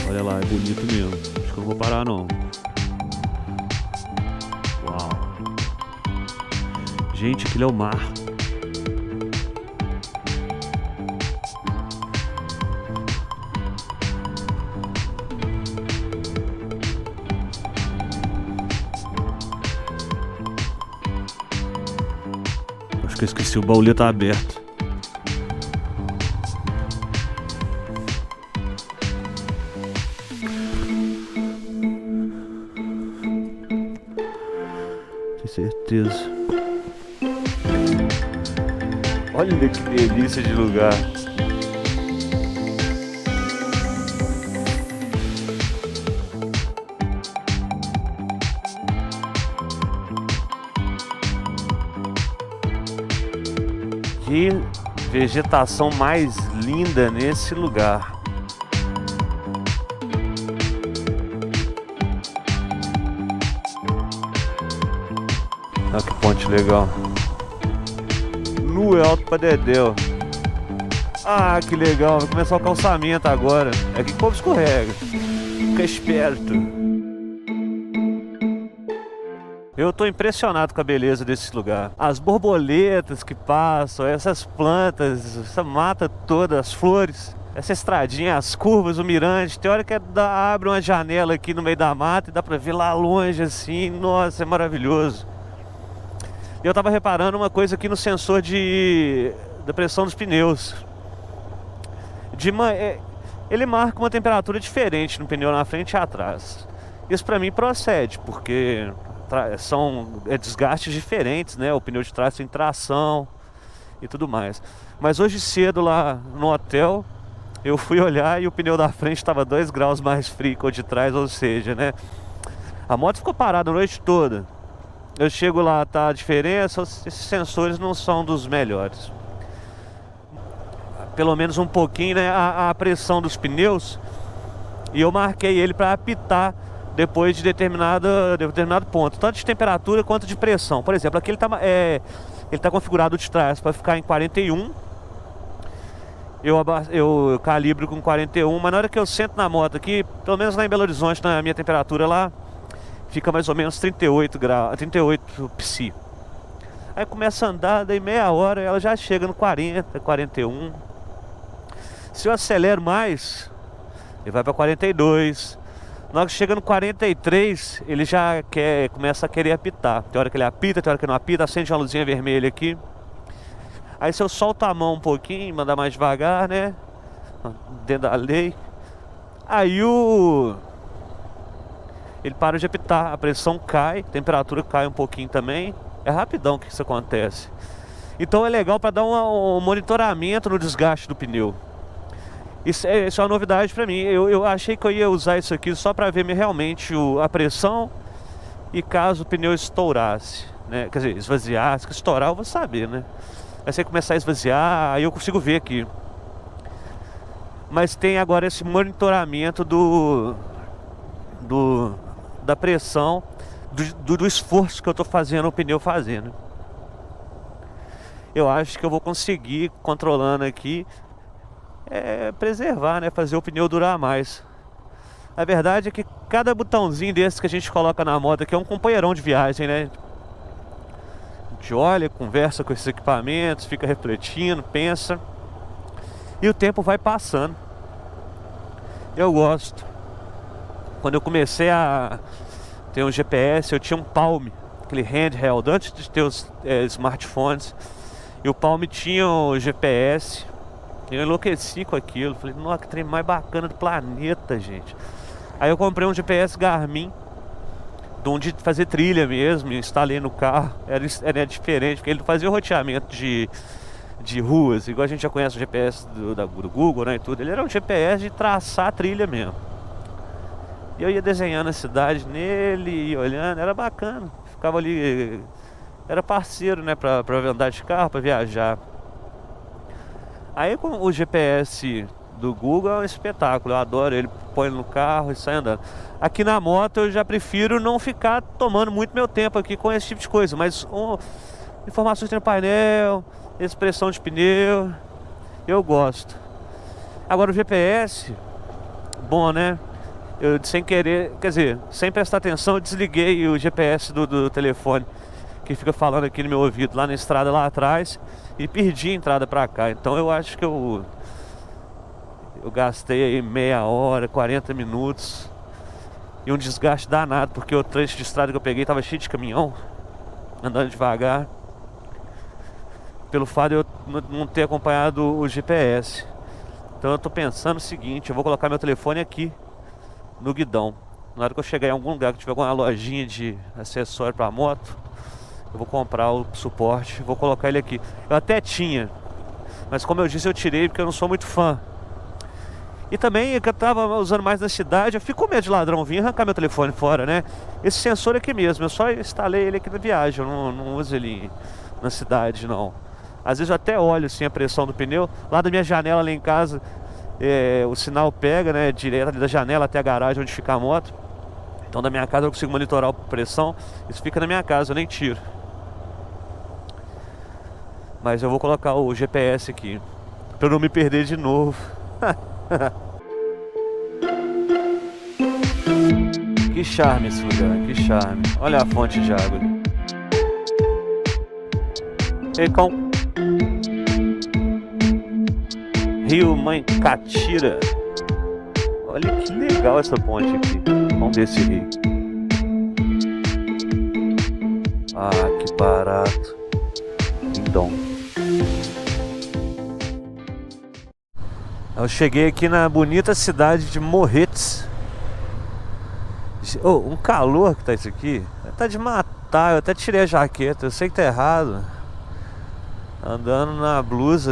Speaker 2: Olha lá, é bonito mesmo. Acho que eu não vou parar não. Uau. Gente, aquilo é o mar. Acho que eu esqueci, o baú tá aberto. Certeza. Olha que delícia de lugar. Que vegetação mais linda nesse lugar. Olha que ponte legal. Nu é alto pra dedéu. Ah, que legal. Vai começar o calçamento agora. É que o povo escorrega. Fica esperto. Eu tô impressionado com a beleza desse lugar. As borboletas que passam, essas plantas, essa mata toda, as flores, essa estradinha, as curvas, o mirante. Tem hora que abre uma janela aqui no meio da mata e dá pra ver lá longe assim. Nossa, é maravilhoso. Eu tava reparando uma coisa aqui no sensor da pressão dos pneus. Ele marca uma temperatura diferente no pneu na frente e atrás. Isso pra mim procede, porque são desgastes diferentes, né? O pneu de trás tem tração e tudo mais. Mas hoje cedo lá no hotel, eu fui olhar e o pneu da frente estava 2 graus mais frio que o de trás, ou seja, né? A moto ficou parada a noite toda. Eu chego lá, tá a diferença, esses sensores não são dos melhores. Pelo menos um pouquinho, né, a pressão dos pneus. E eu marquei ele para apitar depois de determinado ponto, tanto de temperatura quanto de pressão. Por exemplo, aqui ele tá configurado de trás para ficar em 41. Eu calibro com 41, mas na hora que eu sento na moto aqui, pelo menos lá em Belo Horizonte, na minha temperatura lá, fica mais ou menos 38 graus, 38 psi. Aí começa a andar, daí meia hora ela já chega no 40, 41. Se eu acelero mais, ele vai para 42. Na hora que chega no 43, ele já começa a querer apitar. Tem hora que ele apita, tem hora que não apita, acende uma luzinha vermelha aqui. Aí se eu solto a mão um pouquinho, mandar mais devagar, né? Dentro da lei. Aí ele para de apitar, a pressão cai, a temperatura cai um pouquinho também. É rapidão que isso acontece. Então é legal para dar um monitoramento no desgaste do pneu. Isso é uma novidade para mim. Eu achei que eu ia usar isso aqui só para ver realmente a pressão e caso o pneu estourasse, né? Quer dizer, esvaziasse, que estourar eu vou saber, né? Aí você começar a esvaziar, aí eu consigo ver aqui. Mas tem agora esse monitoramento da pressão, do esforço que eu estou fazendo o pneu fazendo. Eu acho que eu vou conseguir, controlando aqui, preservar, né? Fazer o pneu durar mais. A verdade é que cada botãozinho desse que a gente coloca na moto aqui é um companheirão de viagem, né? A gente olha, conversa com esses equipamentos, fica refletindo, pensa. E o tempo vai passando. Eu gosto. Quando eu comecei a ter um GPS, eu tinha um Palm, aquele handheld, antes de ter os smartphones. E o Palm tinha o GPS. Eu enlouqueci com aquilo. Falei, nossa, que trem mais bacana do planeta, gente. Aí eu comprei um GPS Garmin, de onde fazer trilha mesmo, instalei no carro. Era diferente, porque ele fazia o roteamento de ruas, igual a gente já conhece o GPS do Google, né, e tudo. Ele era um GPS de traçar a trilha mesmo. E eu ia desenhando a cidade nele, ia olhando, era bacana. Ficava ali, era parceiro, né, pra andar de carro, pra viajar. Aí com o GPS do Google é um espetáculo, eu adoro ele, põe no carro e sai andando. Aqui na moto eu já prefiro não ficar tomando muito meu tempo aqui com esse tipo de coisa, mas informações no painel, expressão de pneu, eu gosto. Agora o GPS, bom, né? Eu sem querer, quer dizer, sem prestar atenção, eu desliguei o GPS do telefone, que fica falando aqui no meu ouvido, lá na estrada lá atrás, e perdi a entrada pra cá. Então eu acho que eu gastei aí meia hora, 40 minutos, e um desgaste danado, porque o trecho de estrada que eu peguei tava cheio de caminhão, andando devagar, pelo fato de eu não ter acompanhado o GPS. Então eu tô pensando o seguinte, eu vou colocar meu telefone aqui no guidão. Na hora que eu chegar em algum lugar que tiver alguma lojinha de acessório para moto, eu vou comprar o suporte, vou colocar ele aqui. Eu até tinha, mas como eu disse, eu tirei porque eu não sou muito fã. E também que eu tava usando mais na cidade, eu fico com medo de ladrão vir arrancar meu telefone fora, né? Esse sensor aqui mesmo, eu só instalei ele aqui na viagem, eu não uso ele na cidade, não. Às vezes eu até olho assim a pressão do pneu. Lá da minha janela lá em casa, o sinal pega, né, direto ali da janela até a garagem onde fica a moto. Então da minha casa eu consigo monitorar a pressão. Isso fica na minha casa, eu nem tiro. Mas eu vou colocar o GPS aqui pra eu não me perder de novo. Que charme esse lugar, que charme. Olha a fonte de água ali. Ei, cão. Rio Mãe Catira. Olha que legal essa ponte aqui. Vamos ver esse rio. Ah, que barato. Então, eu cheguei aqui na bonita cidade de Morretes. Oh, um calor que tá isso aqui. Tá de matar, eu até tirei a jaqueta. Eu sei que tá errado. Andando na blusa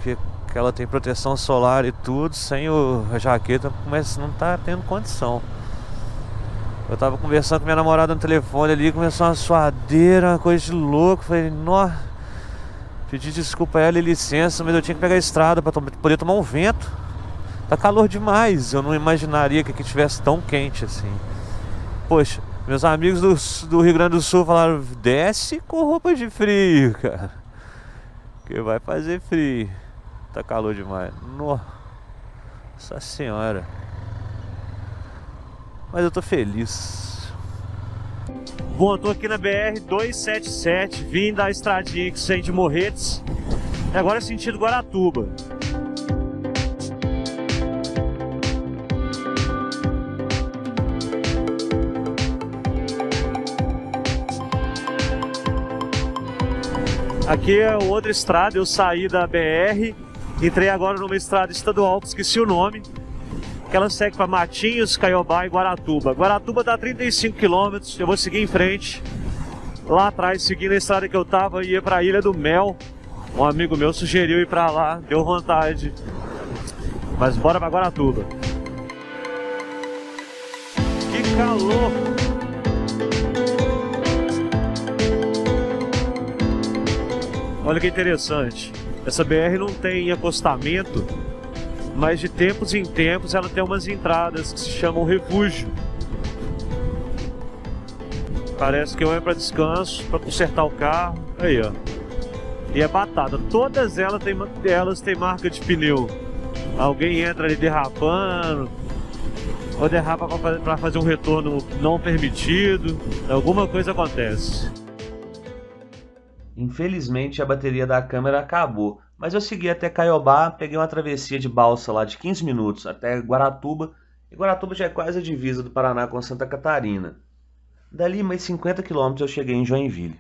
Speaker 2: que ela tem proteção solar e tudo, sem a jaqueta, mas não tá tendo condição. Eu tava conversando com minha namorada no telefone ali, começou uma suadeira, uma coisa de louco. Falei, nó, pedi desculpa a ela e licença, mas eu tinha que pegar a estrada pra poder tomar um vento. Tá calor demais, eu não imaginaria que aqui estivesse tão quente assim. Poxa, meus amigos do Rio Grande do Sul falaram, desce com roupa de frio, cara, que vai fazer frio. Tá calor demais. Nossa senhora. Mas eu tô feliz. Bom, eu tô aqui na BR-277, vim da estradinha que sai de Morretes. E agora é sentido Guaratuba. Aqui é outra estrada, eu saí da BR, entrei agora numa estrada estadual, que esqueci o nome, que ela segue para Matinhos, Caiobá e Guaratuba. Guaratuba dá 35 km, eu vou seguir em frente. Lá atrás, seguindo a estrada que eu tava, ia para a Ilha do Mel. Um amigo meu sugeriu ir para lá, deu vontade. Mas bora para Guaratuba. Que calor! Olha que interessante, essa BR não tem acostamento, mas de tempos em tempos ela tem umas entradas que se chamam refúgio. Parece que eu é para descanso, para consertar o carro, aí ó. E é batata, todas elas têm marca de pneu. Alguém entra ali derrapando, ou derrapa para fazer um retorno não permitido, alguma coisa acontece.
Speaker 1: Infelizmente a bateria da câmera acabou, mas eu segui até Caiobá, peguei uma travessia de balsa lá de 15 minutos até Guaratuba, e Guaratuba já é quase a divisa do Paraná com Santa Catarina. Dali mais 50 km eu cheguei em Joinville.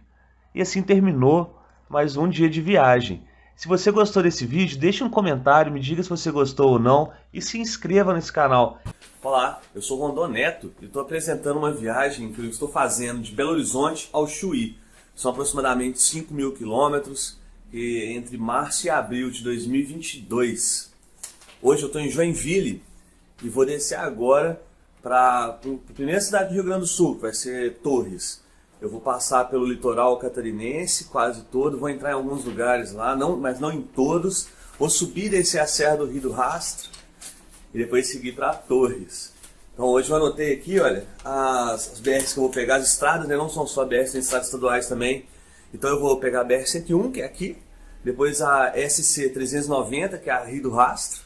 Speaker 1: E assim terminou mais um dia de viagem. Se você gostou desse vídeo, deixe um comentário, me diga se você gostou ou não e se inscreva nesse canal.
Speaker 3: Olá, eu sou o Rondon Neto e estou apresentando uma viagem que eu estou fazendo de Belo Horizonte ao Chuí. São aproximadamente 5.000 quilômetros entre março e abril de 2022. Hoje eu estou em Joinville e vou descer agora para a primeira cidade do Rio Grande do Sul, que vai ser Torres. Eu vou passar pelo litoral catarinense quase todo, vou entrar em alguns lugares lá, mas não em todos. Vou subir e descer a Serra do Rio do Rastro e depois seguir para Torres. Então hoje eu anotei aqui, olha, as BRs que eu vou pegar, as estradas, né? Não são só BRs, tem estradas estaduais também. Então eu vou pegar a BR-101, que é aqui, depois a SC-390, que é a Rio do Rastro,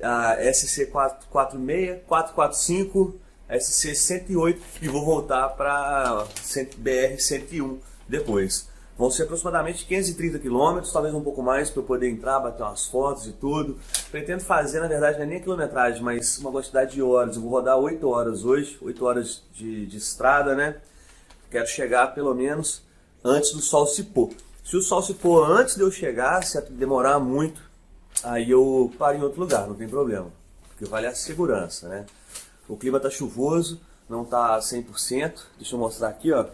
Speaker 3: a SC-446, 445, a SC-108 e vou voltar para BR-101 depois. Vão ser aproximadamente 530 km, talvez um pouco mais para eu poder entrar, bater umas fotos e tudo. Pretendo fazer, na verdade, não é nem a quilometragem, mas uma quantidade de horas. Eu vou rodar 8 horas hoje, 8 horas de estrada, né? Quero chegar pelo menos antes do sol se pôr. Se o sol se pôr antes de eu chegar, se demorar muito, aí eu paro em outro lugar, não tem problema. Porque vale a segurança, né? O clima tá chuvoso, não tá 100%. Deixa eu mostrar aqui, ó.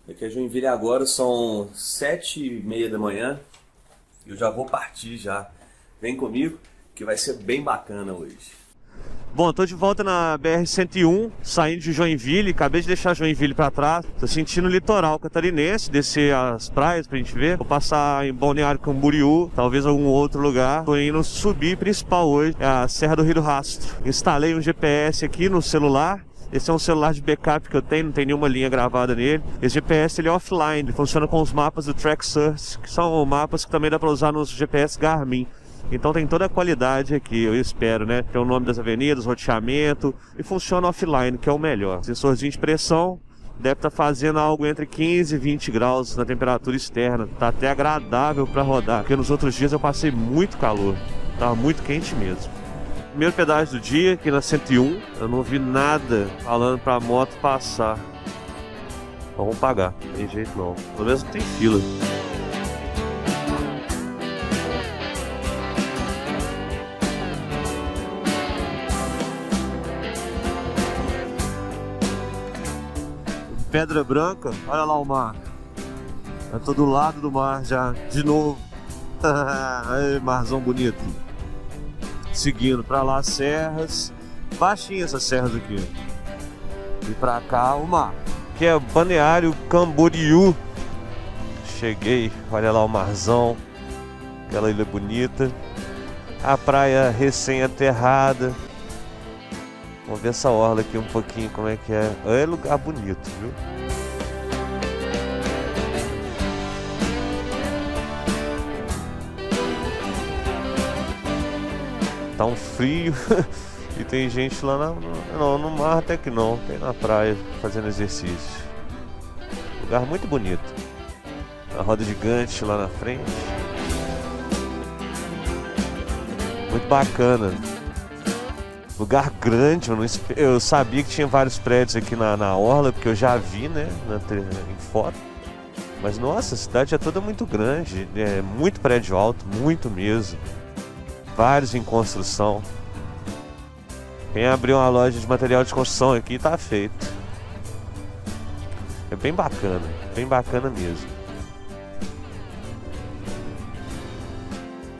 Speaker 3: Aqui é Joinville agora, são 7h30 da manhã. Eu já vou partir já. Vem comigo, que vai ser bem bacana hoje.
Speaker 2: Bom, tô de volta na BR-101, saindo de Joinville, acabei de deixar Joinville pra trás. Tô sentindo o litoral catarinense, descer as praias pra gente ver. Vou passar em Balneário Camboriú, talvez algum outro lugar. Tô indo subir, principal hoje, é a Serra do Rio do Rastro. Instalei um GPS aqui no celular. Esse é um celular de backup que eu tenho, não tem nenhuma linha gravada nele. Esse GPS ele é offline, ele funciona com os mapas do TrackSource, que são mapas que também dá para usar nos GPS Garmin. Então tem toda a qualidade aqui, eu espero, né? Tem o nome das avenidas, roteamento e funciona offline, que é o melhor. Sensorzinho de pressão, deve estar fazendo algo entre 15 e 20 graus na temperatura externa. Tá até agradável para rodar, porque nos outros dias eu passei muito calor, tava muito quente mesmo. Primeiro pedágio do dia, aqui na 101, eu não vi nada falando pra moto passar. Então vamos pagar, não tem jeito não, pelo menos não tem fila. Pedra Branca, olha lá o mar. Eu tô do lado do mar já, de novo. Ai, marzão bonito. Seguindo pra lá as serras, baixinho essas serras aqui. E pra cá o mar, que é Balneário Camboriú. Cheguei, olha lá o marzão, aquela ilha bonita. A praia recém-aterrada. Vamos ver essa orla aqui um pouquinho, como é que é. É lugar bonito, viu? Tá um frio e tem gente lá no mar até que não, tem na praia fazendo exercício. Lugar muito bonito. A roda gigante lá na frente. Muito bacana. Lugar grande, eu sabia que tinha vários prédios aqui na orla, porque eu já vi, né, em foto. Mas nossa, a cidade é toda muito grande, é muito prédio alto, muito mesmo. Vários em construção. Quem abriu uma loja de material de construção aqui tá feito. É bem bacana mesmo.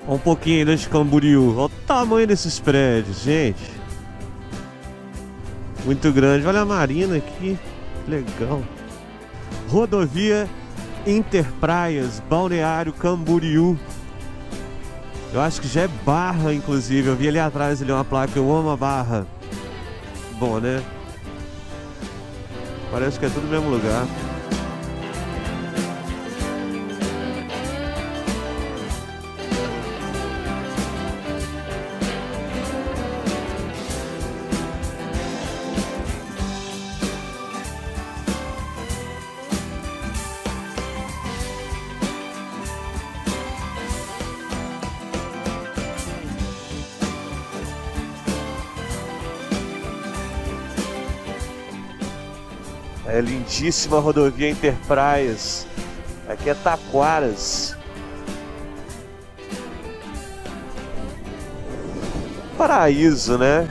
Speaker 2: Um pouquinho ainda de Camboriú. Olha o tamanho desses prédios, gente. Muito grande. Olha a marina aqui. Legal. Rodovia Interpraias, Balneário Camboriú. Eu acho que já é Barra, inclusive. Eu vi ali atrás ali uma placa, eu amo a Barra. Bom, né? Parece que é tudo no mesmo lugar. É lindíssima rodovia Interpraias. Aqui é Taquaras. Paraíso, né?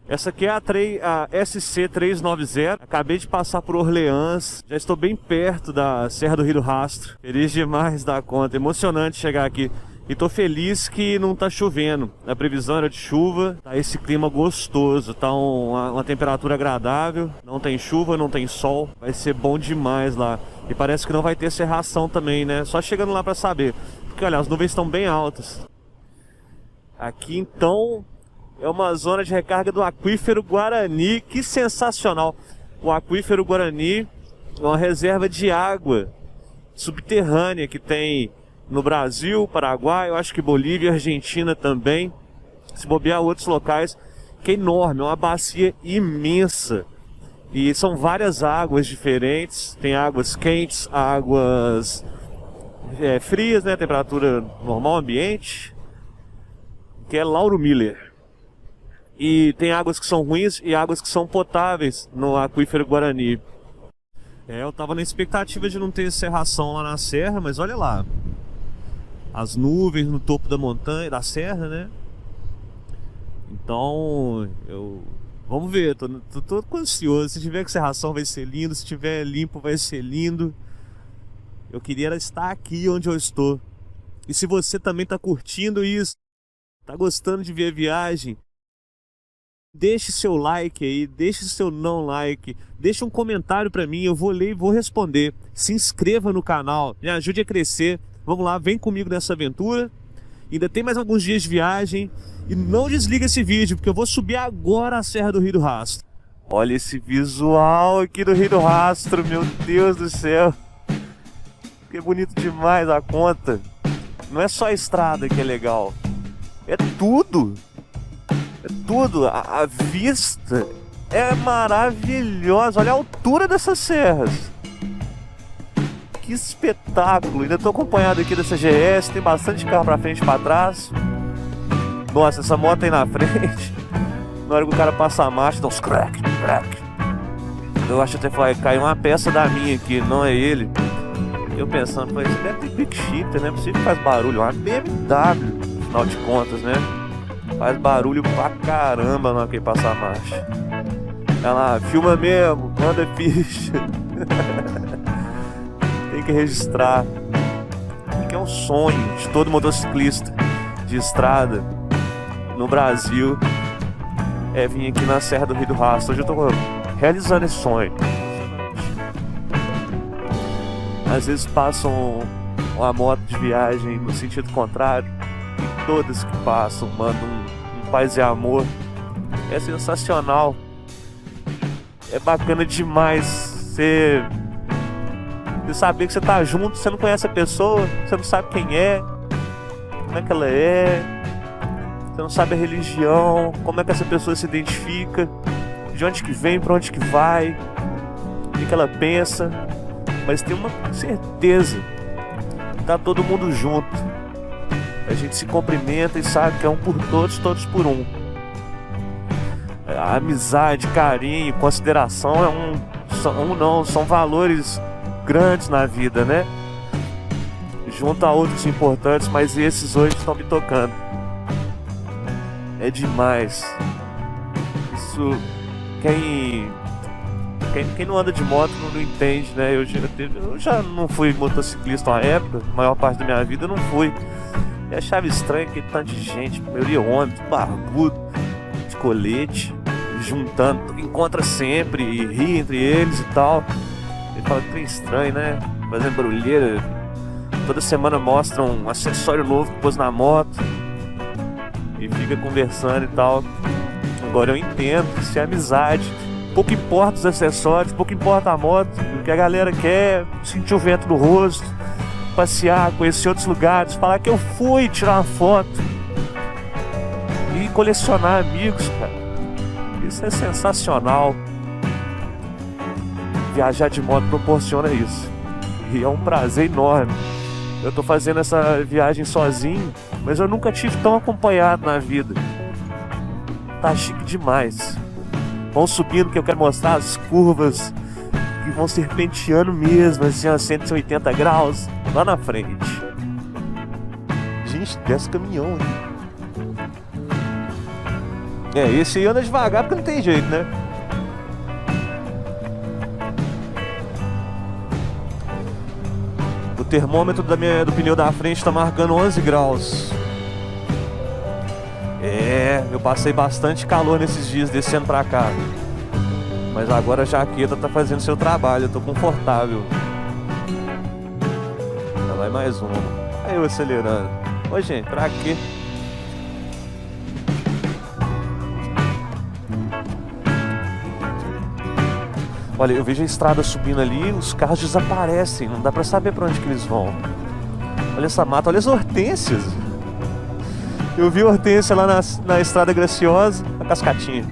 Speaker 2: Essa aqui é a SC390. Acabei de passar por Orleans. Já estou bem perto da Serra do Rio do Rastro. Feliz demais da conta. Emocionante chegar aqui. E tô feliz que não tá chovendo. A previsão era de chuva. Tá esse clima gostoso. Tá uma temperatura agradável. Não tem chuva, não tem sol. Vai ser bom demais lá. E parece que não vai ter cerração também, né? Só chegando lá pra saber. Porque olha, as nuvens estão bem altas. Aqui então é uma zona de recarga do Aquífero Guarani. Que sensacional! O Aquífero Guarani é uma reserva de água subterrânea que tem no Brasil, Paraguai, eu acho que Bolívia, Argentina também. Se bobear outros locais, que é enorme, é uma bacia imensa. E são várias águas diferentes. Tem águas quentes, águas frias, né? Temperatura normal, ambiente. Que é Lauro Miller. E tem águas que são ruins e águas que são potáveis no Aquífero Guarani. Eu tava na expectativa de não ter serração lá na serra, mas olha lá. As nuvens no topo da montanha, da serra, né? Então, vamos ver, tô todo ansioso. Se tiver com serração vai ser lindo, se tiver limpo vai ser lindo. Eu queria estar aqui onde eu estou. E se você também tá curtindo isso, tá gostando de ver a viagem, deixe seu like aí, deixe seu não like, deixe um comentário pra mim, eu vou ler e vou responder. Se inscreva no canal, me ajude a crescer. Vamos lá, vem comigo nessa aventura. Ainda tem mais alguns dias de viagem. E não desliga esse vídeo, porque eu vou subir agora a Serra do Rio do Rastro. Olha esse visual aqui do Rio do Rastro, meu Deus do céu. Que bonito demais a conta. Não é só a estrada que é legal. É tudo. É tudo. A vista é maravilhosa. Olha a altura dessas serras. Que espetáculo! Ainda estou acompanhado aqui dessa GS, tem bastante carro pra frente e pra trás. Nossa, essa moto aí na frente, na hora que o cara passa a marcha, dá uns crack. Eu acho até que vai cair uma peça da minha aqui, não é ele. Eu pensando, mas deve ter quick shifter, né? Não sei que faz barulho, uma BMW, afinal de contas, né? Faz barulho pra caramba na hora que ele passa a marcha. Olha lá, filma mesmo, manda ficha. Tem que registrar. Que é um sonho de todo motociclista de estrada no Brasil, é vir aqui na Serra do Rio do Rastro. Hoje eu tô realizando esse sonho. Às vezes passam uma moto de viagem no sentido contrário, e todas que passam mandam um paz e amor. É sensacional. É bacana demais você saber que você tá junto, você não conhece a pessoa, você não sabe quem é, como é que ela é, você não sabe a religião, como é que essa pessoa se identifica, de onde que vem, pra onde que vai, o que ela pensa, mas tem uma certeza, tá todo mundo junto, a gente se cumprimenta e sabe que é um por todos, todos por um. A amizade, carinho, consideração são valores grandes na vida, né? Junto a outros importantes, mas esses hoje estão me tocando. É demais. Isso, quem não anda de moto não entende, né? Eu já não fui motociclista uma época, a maior parte da minha vida eu não fui. E achava estranho aquele tanto de gente, maioria homem, barbudo, de colete, juntando, encontra sempre e ri entre eles e tal. Ele fala que é estranho, né? Fazendo barulheira. Toda semana mostra um acessório novo que pôs na moto e fica conversando e tal. Agora eu entendo que isso é amizade. Pouco importa os acessórios, pouco importa a moto. O que a galera quer, sentir o vento no rosto, passear, conhecer outros lugares, falar que eu fui, tirar uma foto e colecionar amigos, cara. Isso é sensacional. Viajar de moto proporciona isso. E é um prazer enorme. Eu tô fazendo essa viagem sozinho, mas eu nunca tive tão acompanhado na vida. Tá chique demais. Vão subindo que eu quero mostrar as curvas que vão serpenteando mesmo, assim, a 180 graus, lá na frente. Gente, desce caminhão aí. Esse aí anda devagar porque não tem jeito, né? O termômetro do pneu da frente está marcando 11 graus. Eu passei bastante calor nesses dias descendo pra cá. Mas agora a jaqueta tá fazendo seu trabalho, eu tô confortável. Já vai mais uma. Aí eu acelerando. Ô gente, pra quê? Olha, eu vejo a estrada subindo ali, os carros desaparecem, não dá pra saber pra onde que eles vão. Olha essa mata, olha as hortênsias. Eu vi hortênsia lá na Estrada Graciosa, a cascatinha.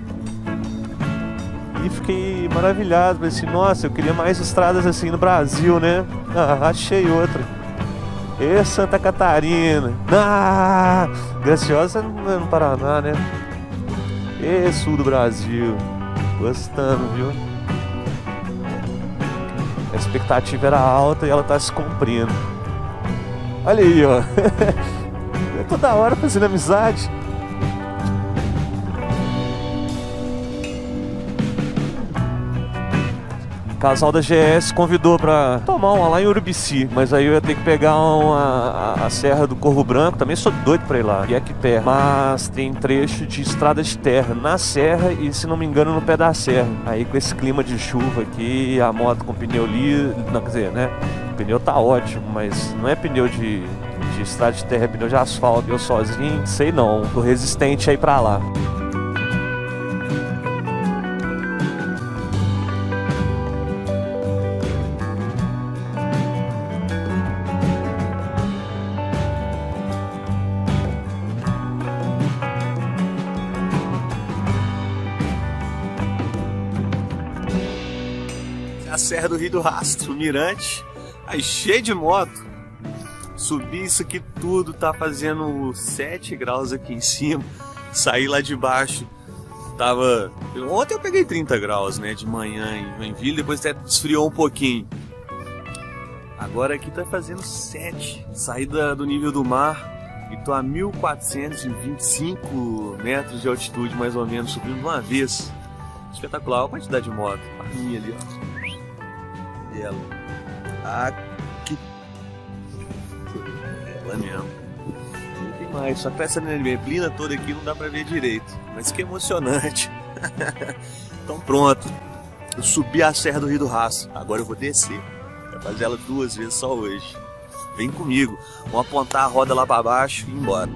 Speaker 2: E fiquei maravilhado, pensei, nossa, eu queria mais estradas assim no Brasil, né? Ah, achei outra. Santa Catarina. Ah, Graciosa é no Paraná, né? Sul do Brasil. Gostando, viu? A expectativa era alta e ela tá se cumprindo. Olha aí, ó. É toda hora fazendo amizade. O casal da GS convidou pra tomar uma lá em Urubici, mas aí eu ia ter que pegar a Serra do Corvo Branco, também sou doido pra ir lá, e é aqui perto. Mas tem trecho de estrada de terra na serra e, se não me engano, no pé da serra. Aí com esse clima de chuva aqui, a moto com pneu liso, não, quer dizer, né? O pneu tá ótimo, mas não é pneu de estrada de terra, é pneu de asfalto. Eu sozinho, sei não, tô resistente aí pra lá. A Serra do Rio do Rastro, Mirante, aí cheio de moto. Subi isso aqui tudo, tá fazendo 7 graus aqui em cima. Saí lá de baixo, ontem eu peguei 30 graus, né, de manhã em Joinville, depois até esfriou um pouquinho. Agora aqui tá fazendo 7, saí do nível do mar e tô a 1425 metros de altitude, mais ou menos, subindo de uma vez. Espetacular, olha a quantidade de moto. A minha ali, ó. E ela. Aqui. Ela mesmo. Não tem mais, só que essa neblina toda aqui não dá pra ver direito. Mas que emocionante. Então pronto. Eu subi a Serra do Rio do Rastro. Agora eu vou descer. Vou fazer ela 2 vezes só hoje. Vem comigo. Vamos apontar a roda lá pra baixo e ir embora.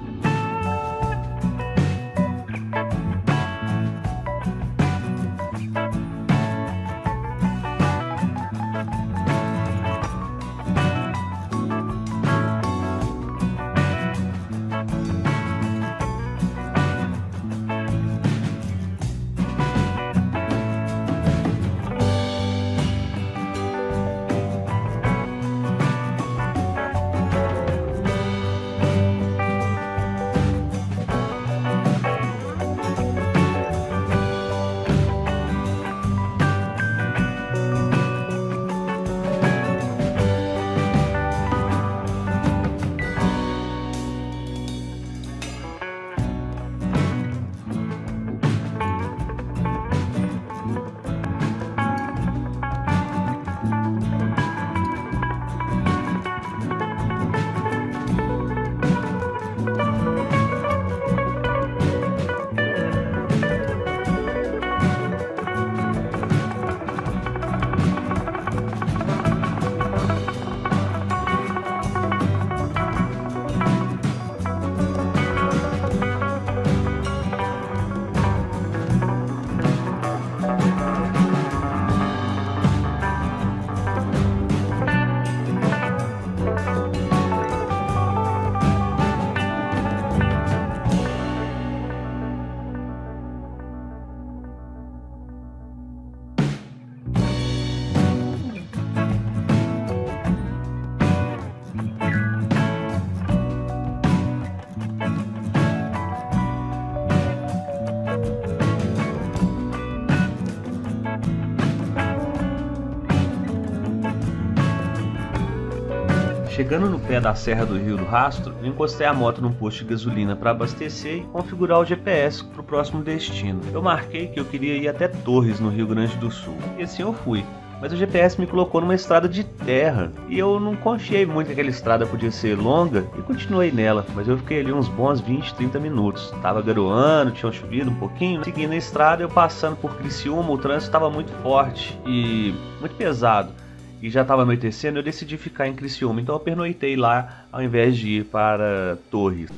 Speaker 1: Chegando no pé da Serra do Rio do Rastro, eu encostei a moto num posto de gasolina para abastecer e configurar o GPS para o próximo destino. Eu marquei que eu queria ir até Torres, no Rio Grande do Sul, e assim eu fui. Mas o GPS me colocou numa estrada de terra e eu não confiei muito que aquela estrada podia ser longa e continuei nela, mas eu fiquei ali uns bons 20, 30 minutos. Tava garoando, tinha chovido um pouquinho. Seguindo a estrada, eu passando por Criciúma, o trânsito estava muito forte e muito pesado. E já estava anoitecendo, eu decidi ficar em Criciúma, então eu pernoitei lá ao invés de ir para Torres.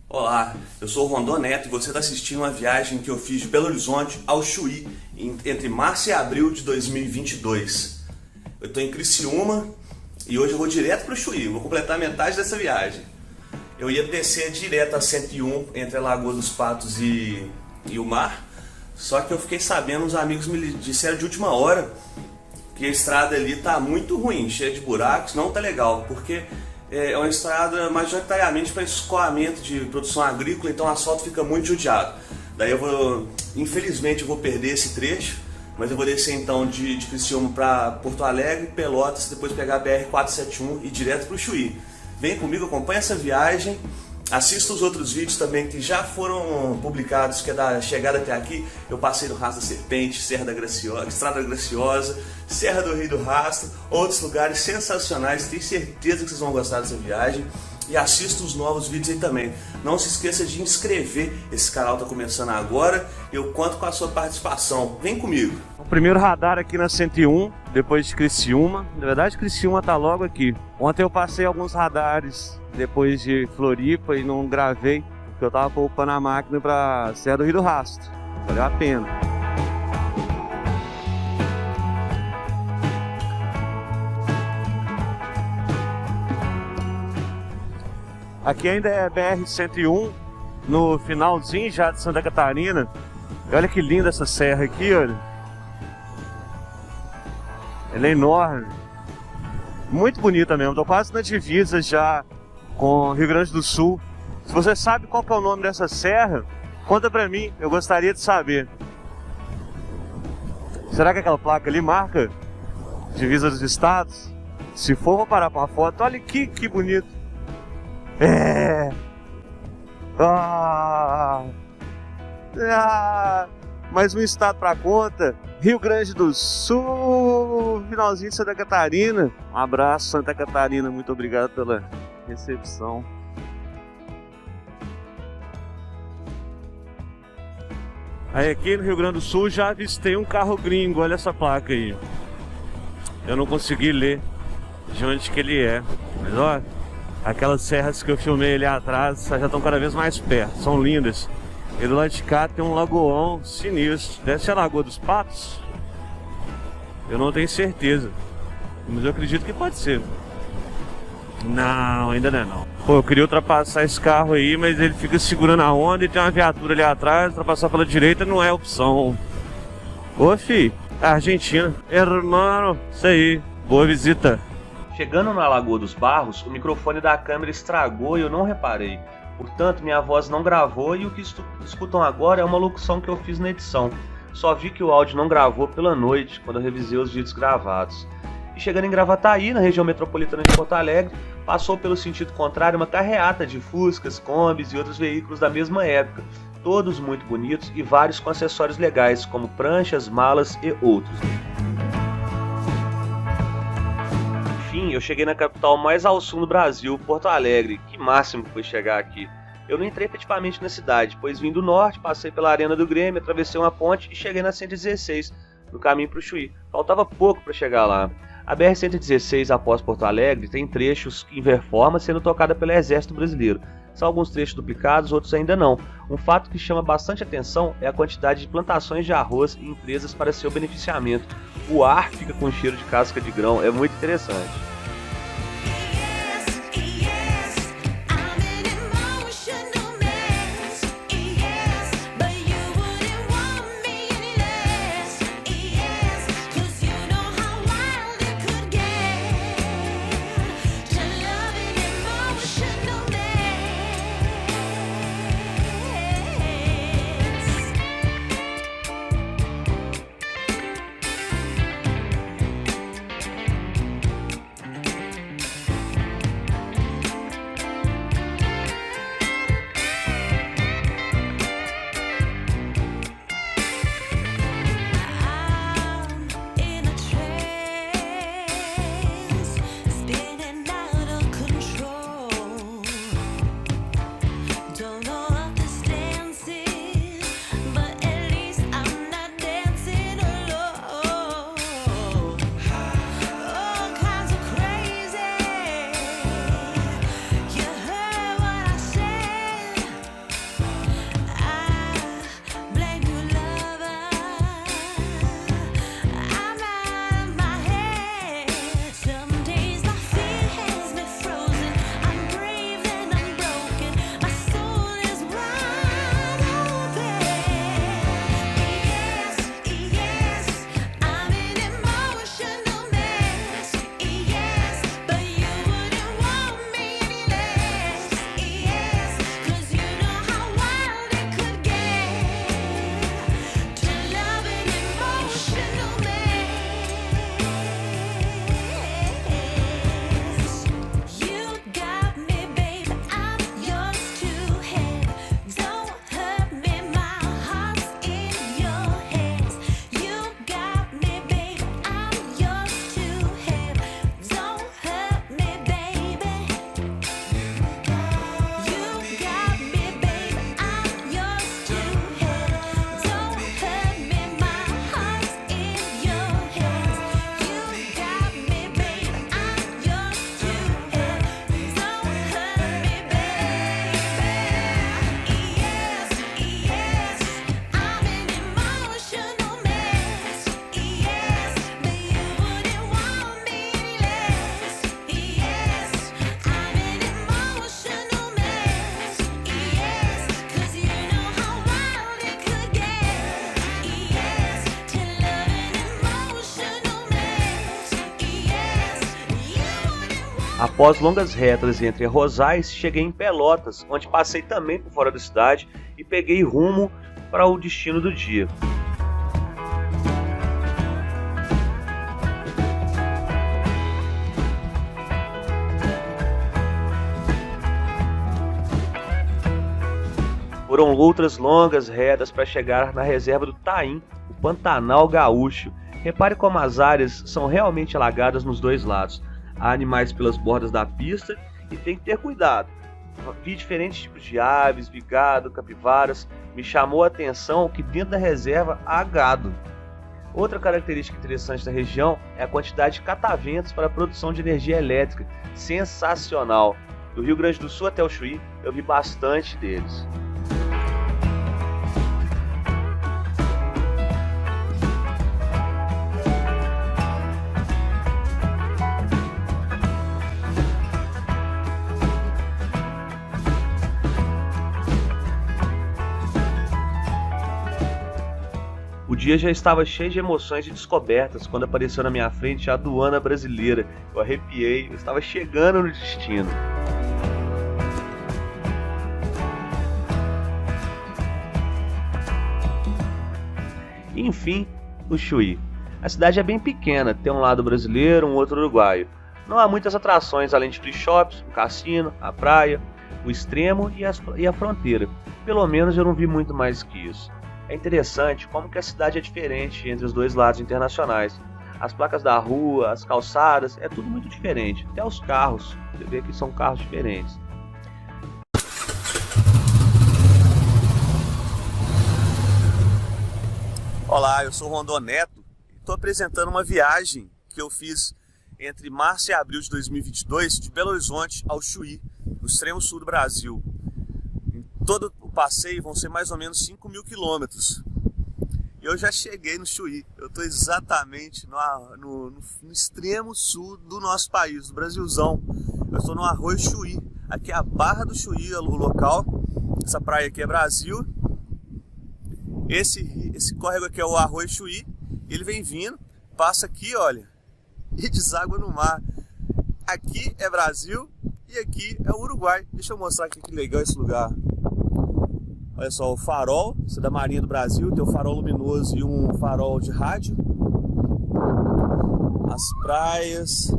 Speaker 3: Olá, eu sou o Rondon Neto e você está assistindo uma viagem que eu fiz de Belo Horizonte ao Chuí entre março e abril de 2022. Eu estou em Criciúma e hoje eu vou direto para o Chuí, vou completar metade dessa viagem. Eu ia descer direto a 101 entre a Lagoa dos Patos e o mar, só que eu fiquei sabendo, uns amigos me disseram de última hora que a estrada ali tá muito ruim, cheia de buracos, não tá legal, porque é uma estrada majoritariamente para escoamento de produção agrícola, então o asfalto fica muito judiado. Daí infelizmente eu vou perder esse trecho, mas eu vou descer então de Criciúma para Porto Alegre, Pelotas, depois pegar a BR-471 e ir direto para o Chuí. Vem comigo, acompanha essa viagem. Assista os outros vídeos também que já foram publicados, que é da chegada até aqui. Eu passei no Rastro da Serpente, Serra da Graciosa, Estrada Graciosa, Serra do Rio do Rastro, outros lugares sensacionais. Tenho certeza que vocês vão gostar dessa viagem. E assista os novos vídeos aí também. Não se esqueça de inscrever, esse canal está começando agora. Eu conto com a sua participação. Vem comigo.
Speaker 2: O primeiro radar aqui na 101, depois de Criciúma. Na verdade, Criciúma tá logo aqui. Ontem eu passei alguns radares depois de Floripa e não gravei, porque eu tava poupando a máquina para Serra do Rio do Rastro. Valeu a pena. Aqui ainda é BR-101, no finalzinho já de Santa Catarina. E olha que linda essa serra aqui, olha. Ela é enorme. Muito bonita mesmo, tô quase na divisa já com o Rio Grande do Sul. Se você sabe qual que é o nome dessa serra, conta pra mim, eu gostaria de saber. Será que aquela placa ali marca divisa dos estados? Se for, vou parar pra uma foto. Olha que bonito. Mais um estado pra conta. Rio Grande do Sul, finalzinho de Santa Catarina. Um abraço, Santa Catarina, muito obrigado pela recepção. Aí aqui no Rio Grande do Sul já avistei um carro gringo, olha essa placa aí. Eu não consegui ler de onde que ele é, mas olha, aquelas serras que eu filmei ali atrás já estão cada vez mais perto, são lindas. E do lado de cá tem um lagoão sinistro, deve ser a Lagoa dos Patos? Eu não tenho certeza, mas eu acredito que pode ser. Não, ainda não é não. Pô, eu queria ultrapassar esse carro aí, mas ele fica segurando a onda e tem uma viatura ali atrás, ultrapassar pela direita não é opção. Ô fi, Argentina, hermano, isso aí, boa visita.
Speaker 1: Chegando na Lagoa dos Barros, o microfone da câmera estragou e eu não reparei. Portanto, minha voz não gravou e o que escutam agora é uma locução que eu fiz na edição. Só vi que o áudio não gravou pela noite, quando eu revisei os vídeos gravados. E chegando em Gravataí, na região metropolitana de Porto Alegre, passou pelo sentido contrário uma carreata de Fuscas, Kombis e outros veículos da mesma época, todos muito bonitos e vários com acessórios legais, como pranchas, malas e outros. Enfim, eu cheguei na capital mais ao sul do Brasil, Porto Alegre. Que máximo que foi chegar aqui. Eu não entrei efetivamente na cidade, pois vim do norte, passei pela Arena do Grêmio, atravessei uma ponte e cheguei na 116, no caminho para o Chuí. Faltava pouco para chegar lá. A BR-116, após Porto Alegre, tem trechos em reforma sendo tocada pelo Exército Brasileiro. São alguns trechos duplicados, outros ainda não. Um fato que chama bastante atenção é a quantidade de plantações de arroz e empresas para seu beneficiamento. O ar fica com cheiro de casca de grão, é muito interessante.
Speaker 2: Após longas retas entre Rosais, cheguei em Pelotas, onde passei também por fora da cidade e peguei rumo para o destino do dia. Foram outras longas retas para chegar na reserva do Taim, o Pantanal Gaúcho. Repare como as áreas são realmente alagadas nos dois lados. Há animais pelas bordas da pista e tem que ter cuidado. Vi diferentes tipos de aves, vi gado, capivaras. Me chamou a atenção que dentro da reserva há gado. Outra característica interessante da região é a quantidade de cataventos para a produção de energia elétrica. Sensacional! Do Rio Grande do Sul até o Chuí, eu vi bastante deles. O dia já estava cheio de emoções e descobertas quando apareceu na minha frente a aduana brasileira. Eu arrepiei, eu estava chegando no destino. E, enfim, o Chuí. A cidade é bem pequena, tem um lado brasileiro, um outro uruguaio. Não há muitas atrações além de free shops, o cassino, a praia, o extremo e a fronteira. Pelo menos eu não vi muito mais que isso. É interessante como que a cidade é diferente entre os dois lados internacionais. As placas da rua, as calçadas, é tudo muito diferente. Até os carros, você vê que são carros diferentes.
Speaker 3: Olá, eu sou o Rondon Neto e estou apresentando uma viagem que eu fiz entre março e abril de 2022 de Belo Horizonte ao Chuí, no extremo sul do Brasil. Em todo o passeio vão ser mais ou menos 5.000 quilômetros. Eu já cheguei no Chuí, eu estou exatamente no extremo sul do nosso país, do Brasilzão. Eu estou no Arroio Chuí, aqui é a Barra do Chuí, o local. Essa praia aqui é Brasil. Esse córrego aqui é o Arroio Chuí, ele vem vindo, passa aqui, olha, e deságua no mar. Aqui é Brasil e aqui é o Uruguai. Deixa eu mostrar aqui que legal esse lugar. Olha só, o farol, esse é da Marinha do Brasil, tem um farol luminoso e um farol de rádio. As praias.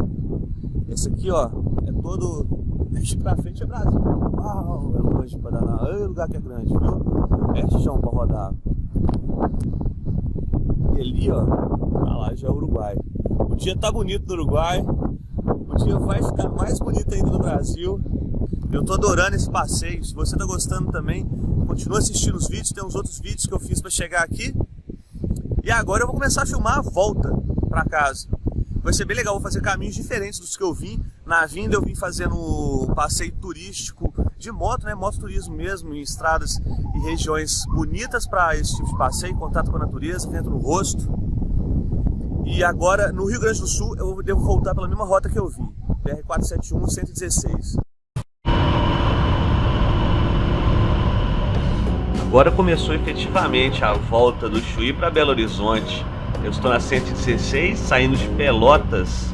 Speaker 3: Esse aqui, ó, é todo... Aqui pra frente é Brasil. Uau, é longe pra danar. Olha o lugar que é grande, viu? É chão pra rodar. E ali, ó, pra lá já é o Uruguai. O dia tá bonito no Uruguai. O dia vai ficar mais bonito ainda no Brasil. Eu tô adorando esse passeio. Se você tá gostando também, continua assistindo os vídeos. Tem uns outros vídeos que eu fiz pra chegar aqui. E agora eu vou começar a filmar a volta pra casa. Vai ser bem legal, vou fazer caminhos diferentes dos que eu vim. Na vinda eu vim fazendo um passeio turístico de moto, né? Mototurismo mesmo, em estradas e regiões bonitas para esse tipo de passeio, contato com a natureza, vento no rosto. E agora, no Rio Grande do Sul, eu devo voltar pela mesma rota que eu vim, BR-471, 116.
Speaker 2: Agora começou efetivamente a volta do Chuí para Belo Horizonte. Eu estou na 116, saindo de Pelotas.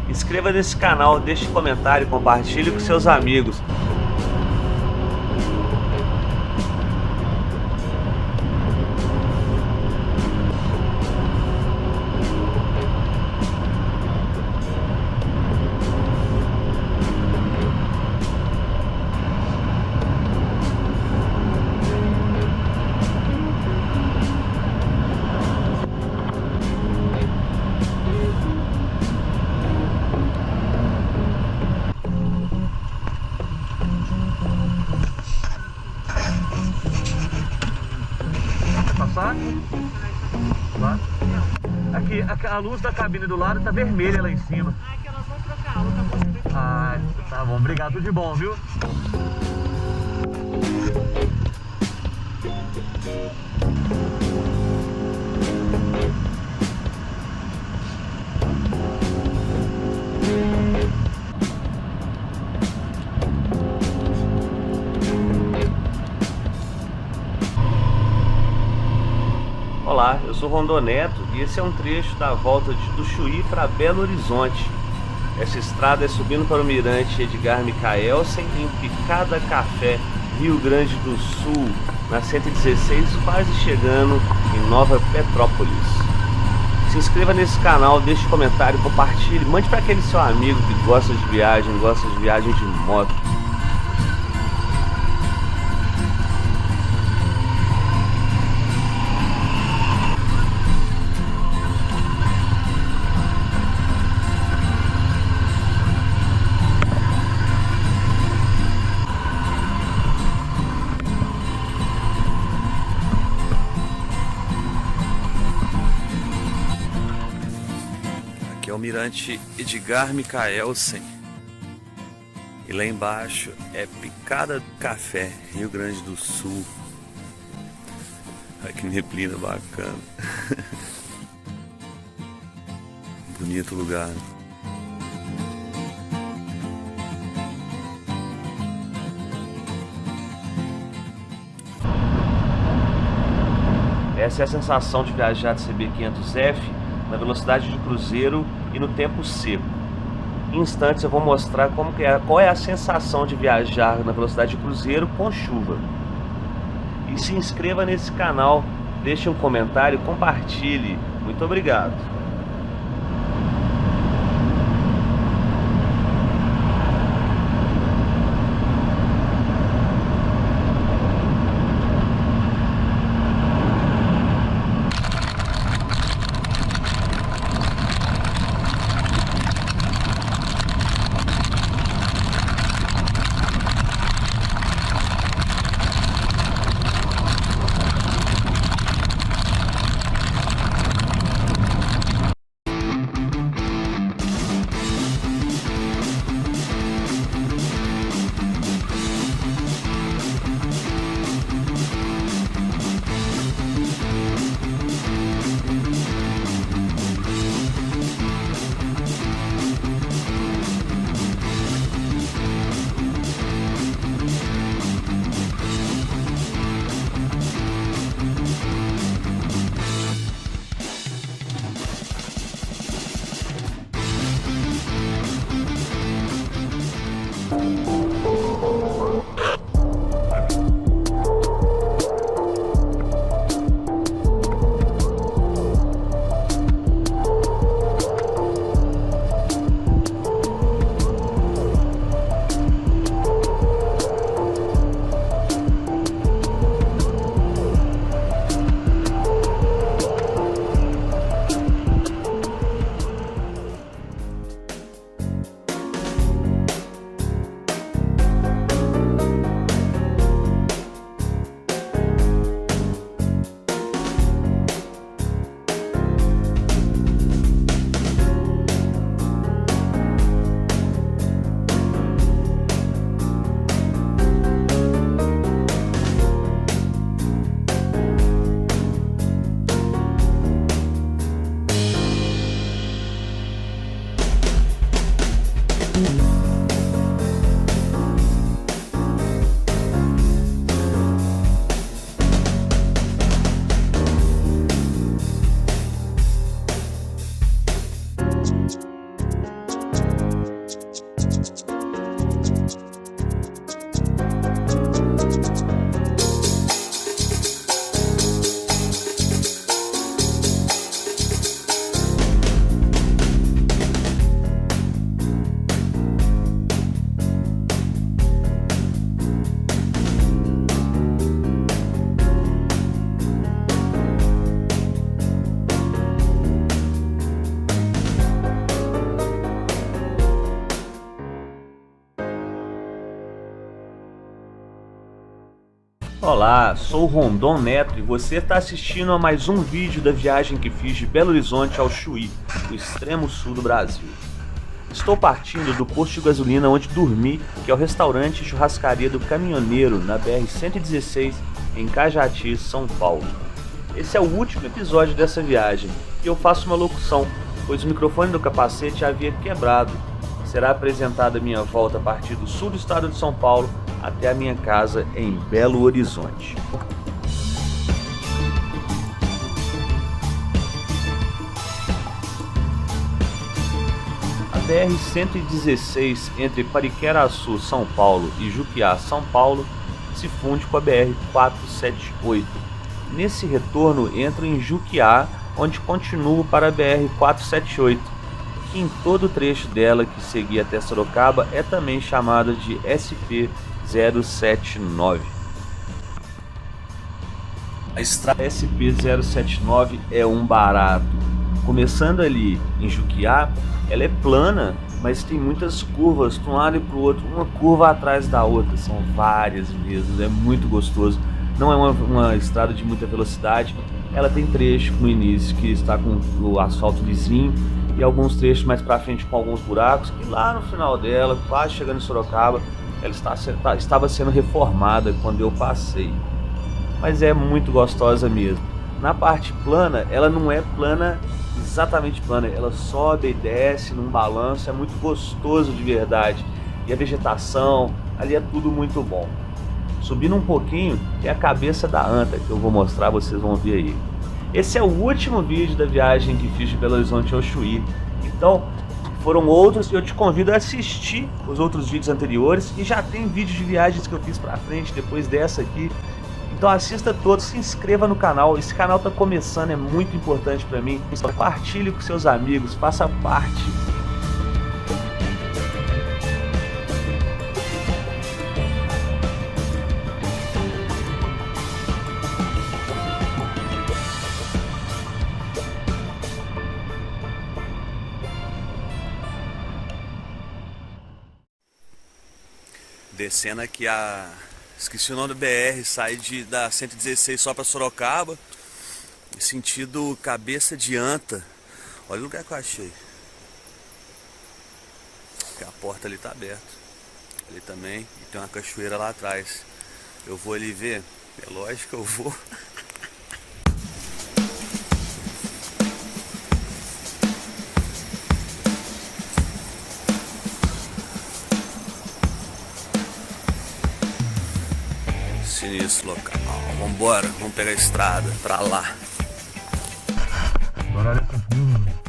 Speaker 2: Inscreva nesse canal, deixe comentário, compartilhe com seus amigos. Aqui, a luz da cabine do lado tá vermelha lá em cima.
Speaker 4: Ah, que nós vamos trocar a outra moça.
Speaker 2: Ah, tá bom, obrigado, tudo de bom, viu? Olá, eu sou Rondon Neto e esse é um trecho da volta do Chuí para Belo Horizonte.
Speaker 3: Essa estrada é subindo para o Mirante Edgar Micaelsen, em Picada Café, Rio Grande do Sul, na 116, quase chegando em Nova Petrópolis. Se inscreva nesse canal, deixe um comentário, compartilhe, mande para aquele seu amigo que gosta de viagem de moto. Aqui é o Mirante Edgar Micaelsen. E lá embaixo é Picada Café, Rio Grande do Sul. Olha que neblina bacana. Bonito lugar. Essa é a sensação de viajar de CB500F na velocidade de cruzeiro e no tempo seco. Em instantes eu vou mostrar qual é a sensação de viajar na velocidade de cruzeiro com chuva. E se inscreva nesse canal, deixe um comentário e compartilhe. Muito obrigado. Olá, sou o Rondon Neto e você está assistindo a mais um vídeo da viagem que fiz de Belo Horizonte ao Chuí, no extremo sul do Brasil. Estou partindo do posto de gasolina onde dormi, que é o restaurante e churrascaria do Caminhoneiro, na BR-116, em Cajati, São Paulo. Esse é o último episódio dessa viagem e eu faço uma locução, pois o microfone do capacete havia quebrado. Será apresentada a minha volta a partir do sul do estado de São Paulo até a minha casa em Belo Horizonte. BR-116 entre Pariquera-Açu, São Paulo e Juquiá, São Paulo, se funde com a BR-478. Nesse retorno entra em Juquiá, onde continua para a BR-478, que em todo o trecho dela que seguia até Sorocaba é também chamada de SP-079. A estrada SP-079 é um barato. Começando ali em Juquiá, ela é plana, mas tem muitas curvas para um lado e para o outro, uma curva atrás da outra, são várias mesmo, é muito gostoso. Não é uma estrada de muita velocidade, ela tem trecho no início que está com o asfalto lisinho e alguns trechos mais para frente com alguns buracos, e lá no final dela, quase chegando em Sorocaba, ela estava sendo reformada quando eu passei, mas é muito gostosa mesmo. Na parte plana, ela não é plana, exatamente plana, ela sobe e desce num balanço, é muito gostoso de verdade, e a vegetação, ali é tudo muito bom. Subindo um pouquinho, é a cabeça da anta, que eu vou mostrar, vocês vão ver aí. Esse é o último vídeo da viagem que fiz de Belo Horizonte ao Chuí. Então, foram outros, e eu te convido a assistir os outros vídeos anteriores, e já tem vídeos de viagens que eu fiz pra frente, depois dessa aqui. Então assista todos, se inscreva no canal, esse canal está começando, é muito importante para mim. Compartilhe com seus amigos, faça parte. Descendo aqui esqueci o nome do BR, sai da 116 só para Sorocaba, sentido Cabeça de Anta. Olha o lugar que eu achei. A porta ali tá aberta. Ali também, e tem uma cachoeira lá atrás. Eu vou ali ver? É lógico que eu vou. Sinistro local. Vambora, vamos pegar a estrada pra lá.
Speaker 2: Bora olhar essa curva.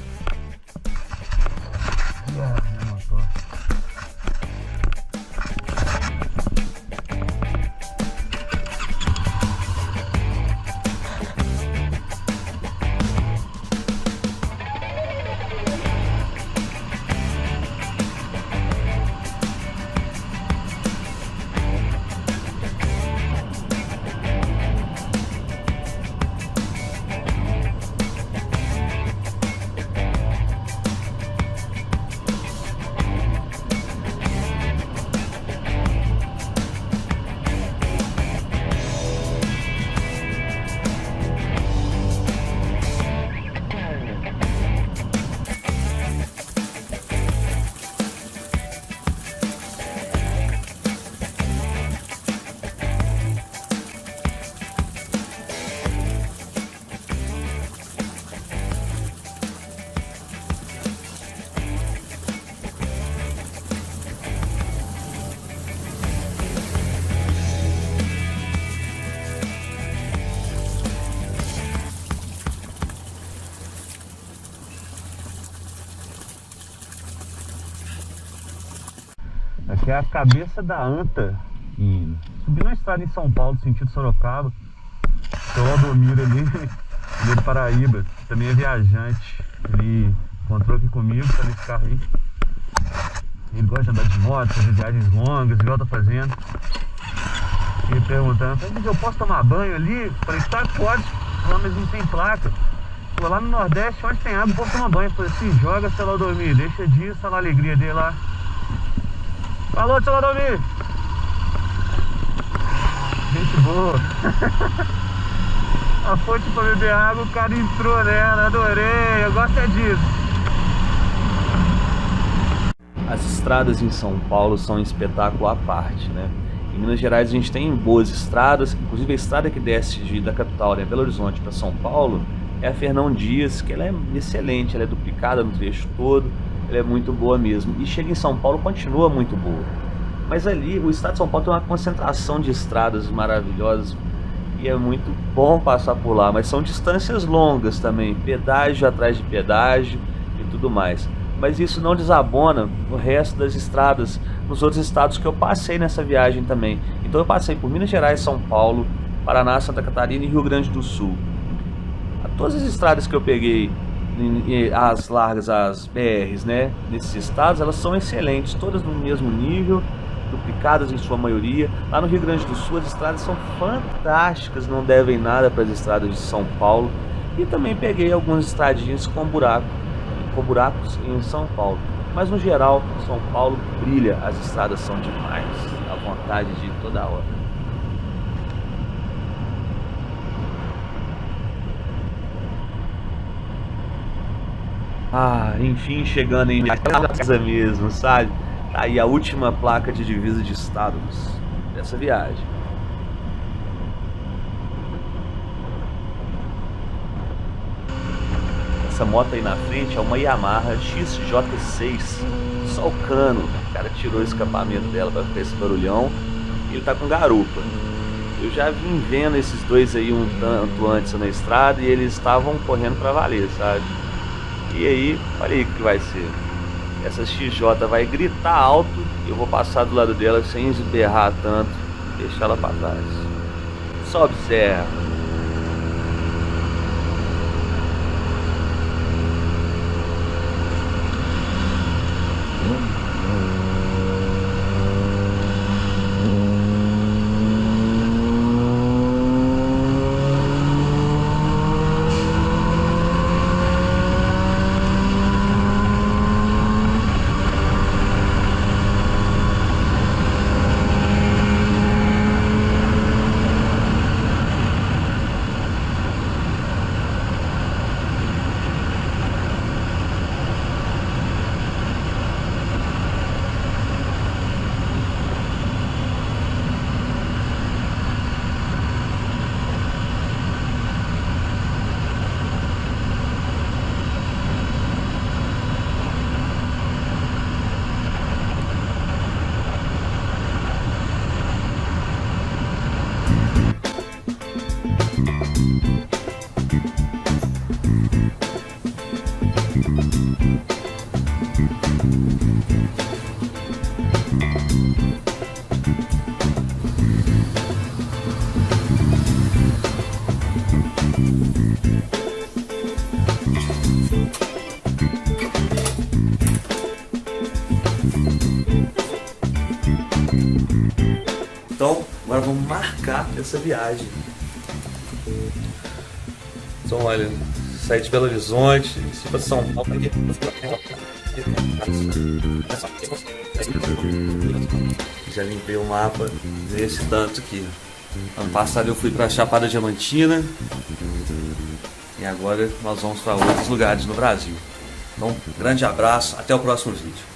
Speaker 2: Aqui é a Cabeça da Anta, subindo a estrada em São Paulo, sentido Sorocaba. Seu Aldomiro ali, ele é de Paraíba, também é viajante. Ele encontrou aqui comigo, tá nesse carro aí. Ele gosta de andar de moto, fazer viagens longas, igual tá fazendo. Ele perguntando, eu posso tomar banho ali? Falei, tá, pode. Falei, mas não tem placa. Pô, lá no Nordeste, onde tem água, o povo toma banho. Falei, se joga, seu Aldomiro, deixa disso, olha a alegria dele lá. Falou, seu Aldomiro! Gente boa! A fonte pra beber água, o cara entrou nela, adorei, eu gosto é disso.
Speaker 3: As estradas em São Paulo são um espetáculo à parte, né? Em Minas Gerais a gente tem boas estradas, inclusive a estrada que desce da capital, né, Belo Horizonte para São Paulo, é a Fernão Dias, que ela é excelente, ela é duplicada no trecho todo. Ela é muito boa mesmo, e chega em São Paulo, continua muito boa. Mas ali, o estado de São Paulo tem uma concentração de estradas maravilhosas, e é muito bom passar por lá, mas são distâncias longas também, pedágio atrás de pedágio e tudo mais.
Speaker 2: mas isso não desabona o resto das estradas nos outros estados que eu passei nessa viagem também. Então eu passei por Minas Gerais, São Paulo, Paraná, Santa Catarina e Rio Grande do Sul. Todas as estradas que eu peguei, as largas, as BRs, né, nesses estados, elas são excelentes, todas no mesmo nível, duplicadas em sua maioria. Lá no Rio Grande do Sul as estradas são fantásticas, não devem nada para as estradas de São Paulo. E também peguei algumas estradinhas com buracos em São Paulo. Mas no geral, São Paulo brilha, as estradas são demais, dá vontade de ir toda hora. Enfim, chegando em casa mesmo, sabe? Tá aí a última placa de divisa de estados dessa viagem. Essa moto aí na frente é uma Yamaha XJ6, só o cano. O cara tirou o escapamento dela para ficar esse barulhão. E ele tá com garupa. Eu já vim vendo esses dois aí um tanto antes na estrada e eles estavam correndo para valer, sabe? E aí, olha aí o que vai ser. Essa XJ vai gritar alto e eu vou passar do lado dela sem berrar tanto, deixar ela para trás. Só observa.
Speaker 3: Então, agora vamos marcar essa viagem.
Speaker 2: Então, olha, saí de Belo Horizonte, fui para São Paulo. Já limpei o mapa desse tanto aqui. Ano passado eu fui para Chapada Diamantina e agora nós vamos para outros lugares no Brasil. Então, grande abraço, até o próximo vídeo.